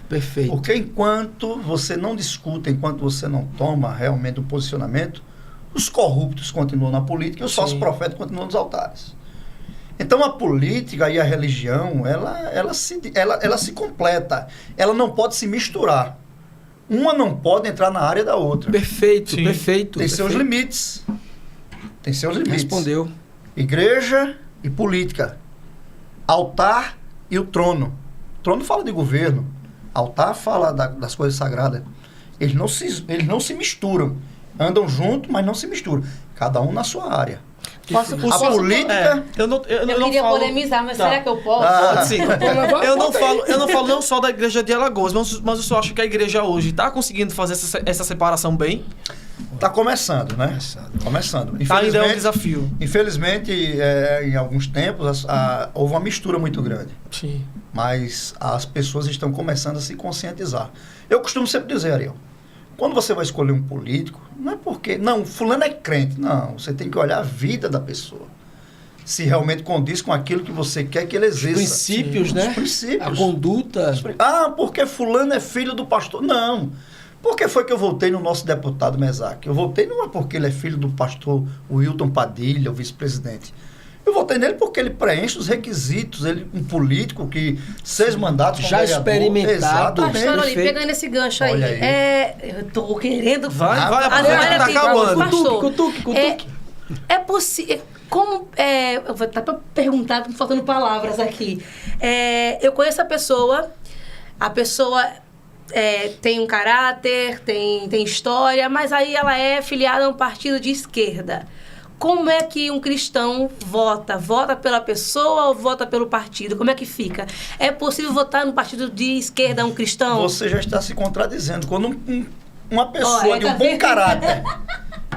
Perfeito.
Porque enquanto você não discute, enquanto você não toma realmente um posicionamento, os corruptos continuam na política e os falsos profetas continuam nos altares. Então a política e a religião, ela se completa. Ela não pode se misturar. Uma não pode entrar na área da outra.
Perfeito,
Sim.
perfeito.
Tem seus limites. Tem seus limites.
Respondeu.
Igreja e política. Altar e o trono. O trono fala de governo. Altar fala das coisas sagradas. Eles não se misturam. Andam juntos, mas não se misturam. Cada um na sua área.
Posso
A política...
Eu não
queria
falo...
polemizar, mas
Tá.
será que eu posso?
Pode sim. Eu não
Bota
falo não só da igreja de Alagoas, mas eu só acho que a igreja hoje está conseguindo fazer essa separação bem.
Está começando, né? Começando.
Ainda é um desafio.
Infelizmente, em alguns tempos, houve uma mistura muito grande.
Sim.
Mas as pessoas estão começando a se conscientizar. Eu costumo sempre dizer, Ariel, quando você vai escolher um político, não é porque... Não, fulano é crente. Não, você tem que olhar a vida da pessoa. se realmente condiz com aquilo que você quer que ele exerça.
Princípios, né?
Os princípios.
A conduta.
Porque fulano é filho do pastor. Não. Por que foi que eu votei no nosso deputado Mesaque? Eu votei não é porque ele é filho do pastor Wilton Padilha, o vice-presidente. Eu votei nele porque ele preenche os requisitos. Ele um político que 6 mandatos como
já
vereador.
experimentado.
Pastor,
Perfeito.
pegando esse gancho aí.
Olha aí.
Eu tô querendo...
Vai,
Olha
aproveita que tá
aqui,
acabando.
pastor.
Cutuque.
É possível... Como... eu vou estar para perguntar, tô faltando palavras aqui. Eu conheço a pessoa tem um caráter, tem história, mas aí ela é filiada a um partido de esquerda. Como é que um cristão vota? Vota pela pessoa ou vota pelo partido? Como é que fica? É possível votar no partido de esquerda um cristão?
Você já está se contradizendo. Quando uma pessoa de um
tá
bom
vendo?
caráter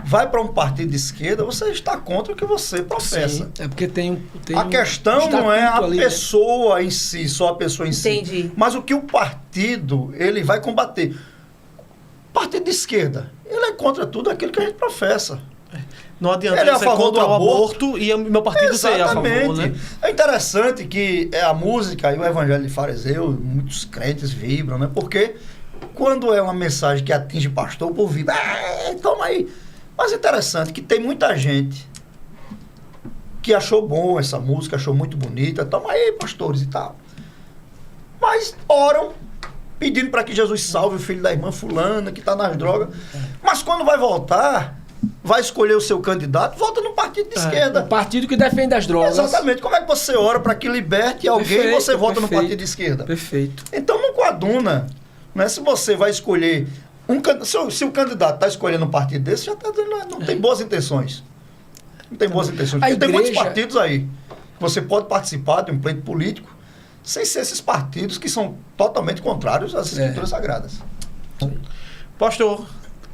vai para um partido de esquerda, você está contra o que você professa.
Sim, é porque tem
A questão não é a
estatuto ali, né?
pessoa em si, só a pessoa em si.
Entendi.
Mas o que o partido, ele vai combater. O partido de esquerda, ele é contra tudo aquilo que a gente professa.
Não adianta
Ele é a
ser
favor
contra
do
o
aborto.
aborto e o meu partido ser a favor, né?
É interessante que a música e o evangelho de fariseu, muitos crentes vibram, né? Porque quando é uma mensagem que atinge pastor, o povo vibra. Toma aí. Mas é interessante que tem muita gente que achou bom essa música, achou muito bonita. Toma aí, pastores e tal. Mas oram pedindo para que Jesus salve o filho da irmã fulana que está nas drogas. Mas quando vai voltar, vai escolher o seu candidato, vota no partido de esquerda.
O partido que defende as drogas.
Exatamente. Como é que você ora para que liberte alguém e você vota no partido de esquerda?
Perfeito.
Então não coaduna. Né? Se você vai escolher... Se o candidato está escolhendo um partido desse, já tá dando, não tem boas intenções. Não tem boas intenções. Porque tem muitos partidos aí. Você pode participar de um pleito político sem ser esses partidos que são totalmente contrários às escrituras sagradas.
Pastor,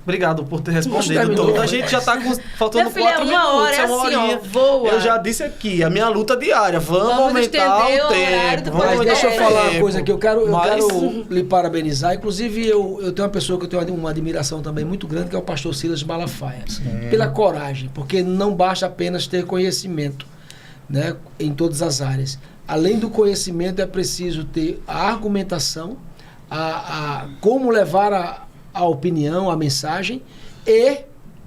obrigado por ter respondido tudo. A gente já está faltando
Minha filha,
4
uma
minutos,
hora, é
uma
assim, ó,
horinha.
voa.
Eu já disse aqui, a minha luta diária. Vamos aumentar
estender
o
o horário
tempo.
do
Mas
podcast.
deixa eu falar uma coisa aqui, eu quero
Mas-
lhe parabenizar. Inclusive, eu tenho uma pessoa que eu tenho uma admiração também muito grande, que é o pastor Silas Malafaia. Pela coragem, porque não basta apenas ter conhecimento, né, em todas as áreas. Além do conhecimento, é preciso ter a argumentação, como levar a opinião, a mensagem e,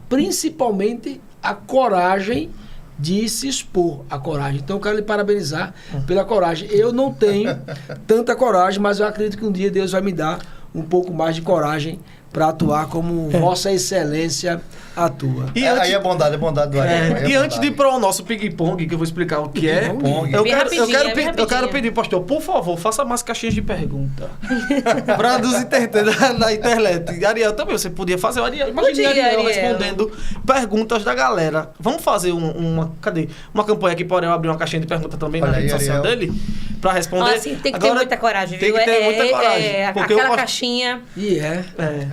principalmente, a coragem de se expor, a coragem. Então, eu quero lhe parabenizar pela coragem. Eu não tenho tanta coragem, mas eu acredito que um dia Deus vai me dar um pouco mais de coragem para atuar como Vossa Excelência atua.
E
Aí
antes,
é bondade do Ariel.
e antes de ir para o nosso ping-pong, que eu vou explicar o que é,
Ping-pong.
eu
Bem
quero,
rapidinho, bem
eu quero
rapidinho.
pedir, pastor, por favor, faça mais caixinhas de pergunta. Para nos entender na internet. Ariel, também você podia fazer. Imagina
Podia,
Ariel
Ariel.
respondendo perguntas da galera. Vamos fazer uma campanha aqui para Ariel abrir uma caixinha de pergunta também
Olha
na
aí,
rede social
Ariel.
dele? Para responder.
Assim, tem que ter muita coragem,
tem
viu?
que ter muita coragem. Porque eu
Aquela
gosto-
caixinha...
E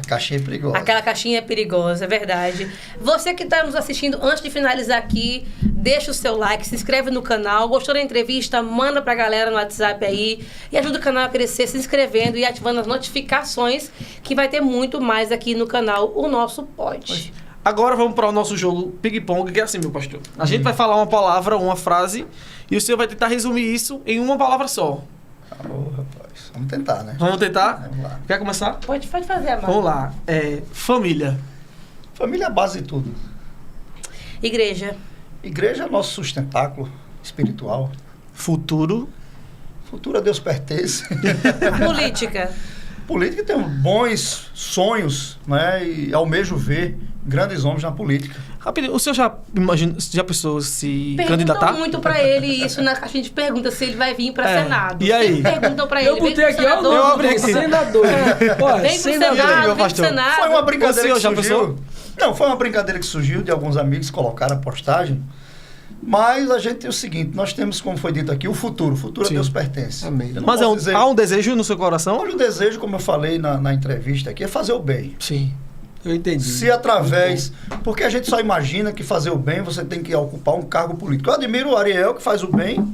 Caixinha perigosa.
Aquela caixinha é perigosa, é verdade. Você que está nos assistindo, antes de finalizar aqui, deixa o seu like, se inscreve no canal. Gostou da entrevista? Manda pra galera no WhatsApp aí. E ajuda o canal a crescer se inscrevendo e ativando as notificações, que vai ter muito mais aqui no canal, o nosso pod.
Agora vamos para o nosso jogo ping-pong, que é assim, meu pastor. A gente vai falar uma palavra, uma frase, e o senhor vai tentar resumir isso em uma palavra só.
Ô, rapaz. Vamos tentar, né?
Vamos tentar?
Vamos lá.
Quer começar?
Pode fazer, Amado.
Vamos lá. Família.
Família é a base de tudo.
Igreja.
Igreja é nosso sustentáculo espiritual.
Futuro.
Futuro a Deus pertence.
Política.
Política tem bons sonhos, né? E almejo ver grandes homens na política.
Rapidinho, o senhor já pensou se
Perguntam
candidatar?
muito pra ele isso na caixinha de perguntas, se ele vai vir pra Senado.
E aí?
Sempre perguntam pra ele.
eu botei
vem pro
aqui, ó,
senador,
eu abri aqui.
senador. Olha,
Vem pro
senador.
Senado,
meu
vem pro
pastor.
Senado.
Foi uma
O
brincadeira
senhor
que
já
surgiu.
pensou?
Não, foi uma brincadeira que surgiu de alguns amigos que colocaram a postagem. Mas a gente tem o seguinte, nós temos, como foi dito aqui, o futuro. O futuro a
Sim.
Deus pertence.
Amém.
Eu não
Mas
posso dizer-
há um desejo no seu coração?
Olha, o desejo, como eu falei na entrevista aqui, é fazer o bem.
Sim, eu entendi.
Se através... Porque a gente só imagina que fazer o bem, você tem que ocupar um cargo político. Eu admiro o Ariel, que faz o bem,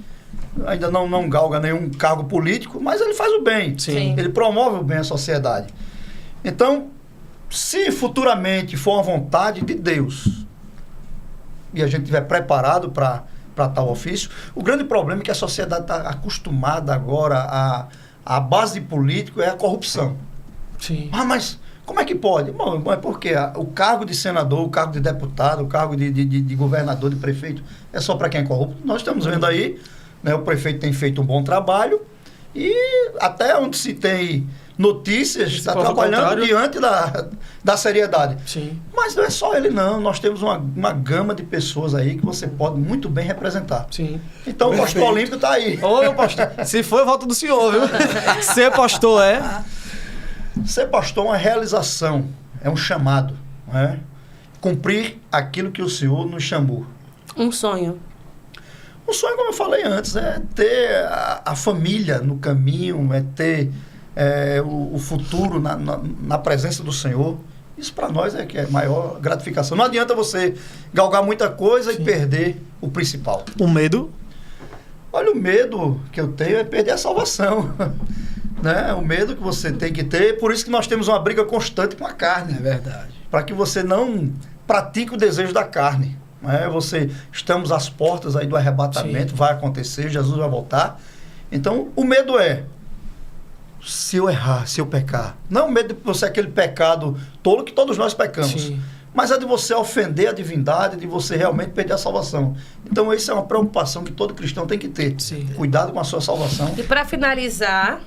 ainda não galga nenhum cargo político, mas ele faz o bem.
Sim.
Ele promove o bem à sociedade. Então, se futuramente for uma vontade de Deus, e a gente estiver preparado para para tal ofício. O grande problema é que a sociedade está acostumada agora a base de político é a corrupção.
Sim.
Ah, mas como é que pode? Bom, é porque o cargo de senador, o cargo de deputado, o cargo de governador, de prefeito, é só para quem é corrupto. Nós estamos vendo aí, né, o prefeito tem feito um bom trabalho e até onde se tem notícias, está trabalhando diante da seriedade.
Sim.
Mas não é só ele, não. Nós temos uma gama de pessoas aí que você pode muito bem representar.
Sim.
Então, o pastor Olímpio está aí.
Ô, meu pastor, se for, eu volto do senhor, viu? Ser pastor
Ser pastor é uma realização, é um chamado, não é? Cumprir aquilo que o Senhor nos chamou.
Um sonho.
O sonho, como eu falei antes, é ter a família no caminho, é ter o futuro na presença do Senhor. Isso para nós é que é a maior gratificação. Não adianta você galgar muita coisa e perder o principal.
O medo?
Olha, o medo que eu tenho é perder a salvação. Né? O medo que você tem que ter, por isso que nós temos uma briga constante com a carne.
É verdade.
Para que você não pratique o desejo da carne. Né? Estamos às portas aí do arrebatamento, vai acontecer, Jesus vai voltar. Então, o medo é, se eu errar, se eu pecar. Não o medo de você aquele pecado tolo que todos nós pecamos.
Sim.
Mas é de você ofender a divindade, de você realmente perder a salvação. Então, isso é uma preocupação que todo cristão tem que ter.
Sim.
Cuidado com a sua salvação.
E para finalizar,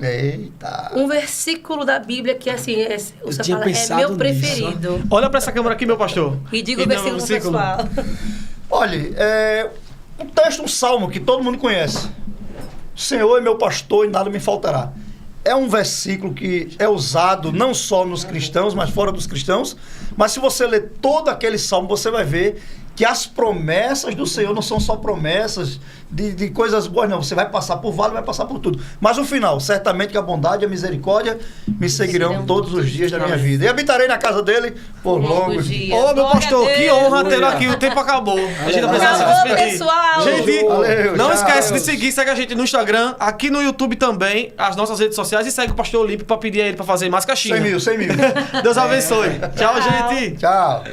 Eita.
um versículo da Bíblia que assim, você
tinha
fala, é
pensado
meu
nisso,
preferido.
Olha pra essa câmera aqui, meu pastor.
E diga o versículo pessoal.
Olha, um texto, um salmo que todo mundo conhece. O Senhor é meu pastor e nada me faltará. É um versículo que é usado não só nos cristãos, mas fora dos cristãos. Mas se você ler todo aquele salmo, você vai ver que as promessas do Senhor não são só promessas de coisas boas, não. Você vai passar por vale, vai passar por tudo. Mas no final, certamente que a bondade e a misericórdia me seguirão todos os dias da minha vida. E habitarei na casa dele por longos dias.
Ô, meu pastor, que honra ter aqui. O tempo acabou. A gente precisa se
Acabou,
despedir.
pessoal.
Gente,
Valeu,
não
tchau.
esquece de seguir. Segue a gente no Instagram, aqui no YouTube também, as nossas redes sociais. E segue o pastor Olímpio pra pedir a ele pra fazer mais caixinha.
100 mil.
Deus abençoe. Tchau, gente.
Tchau.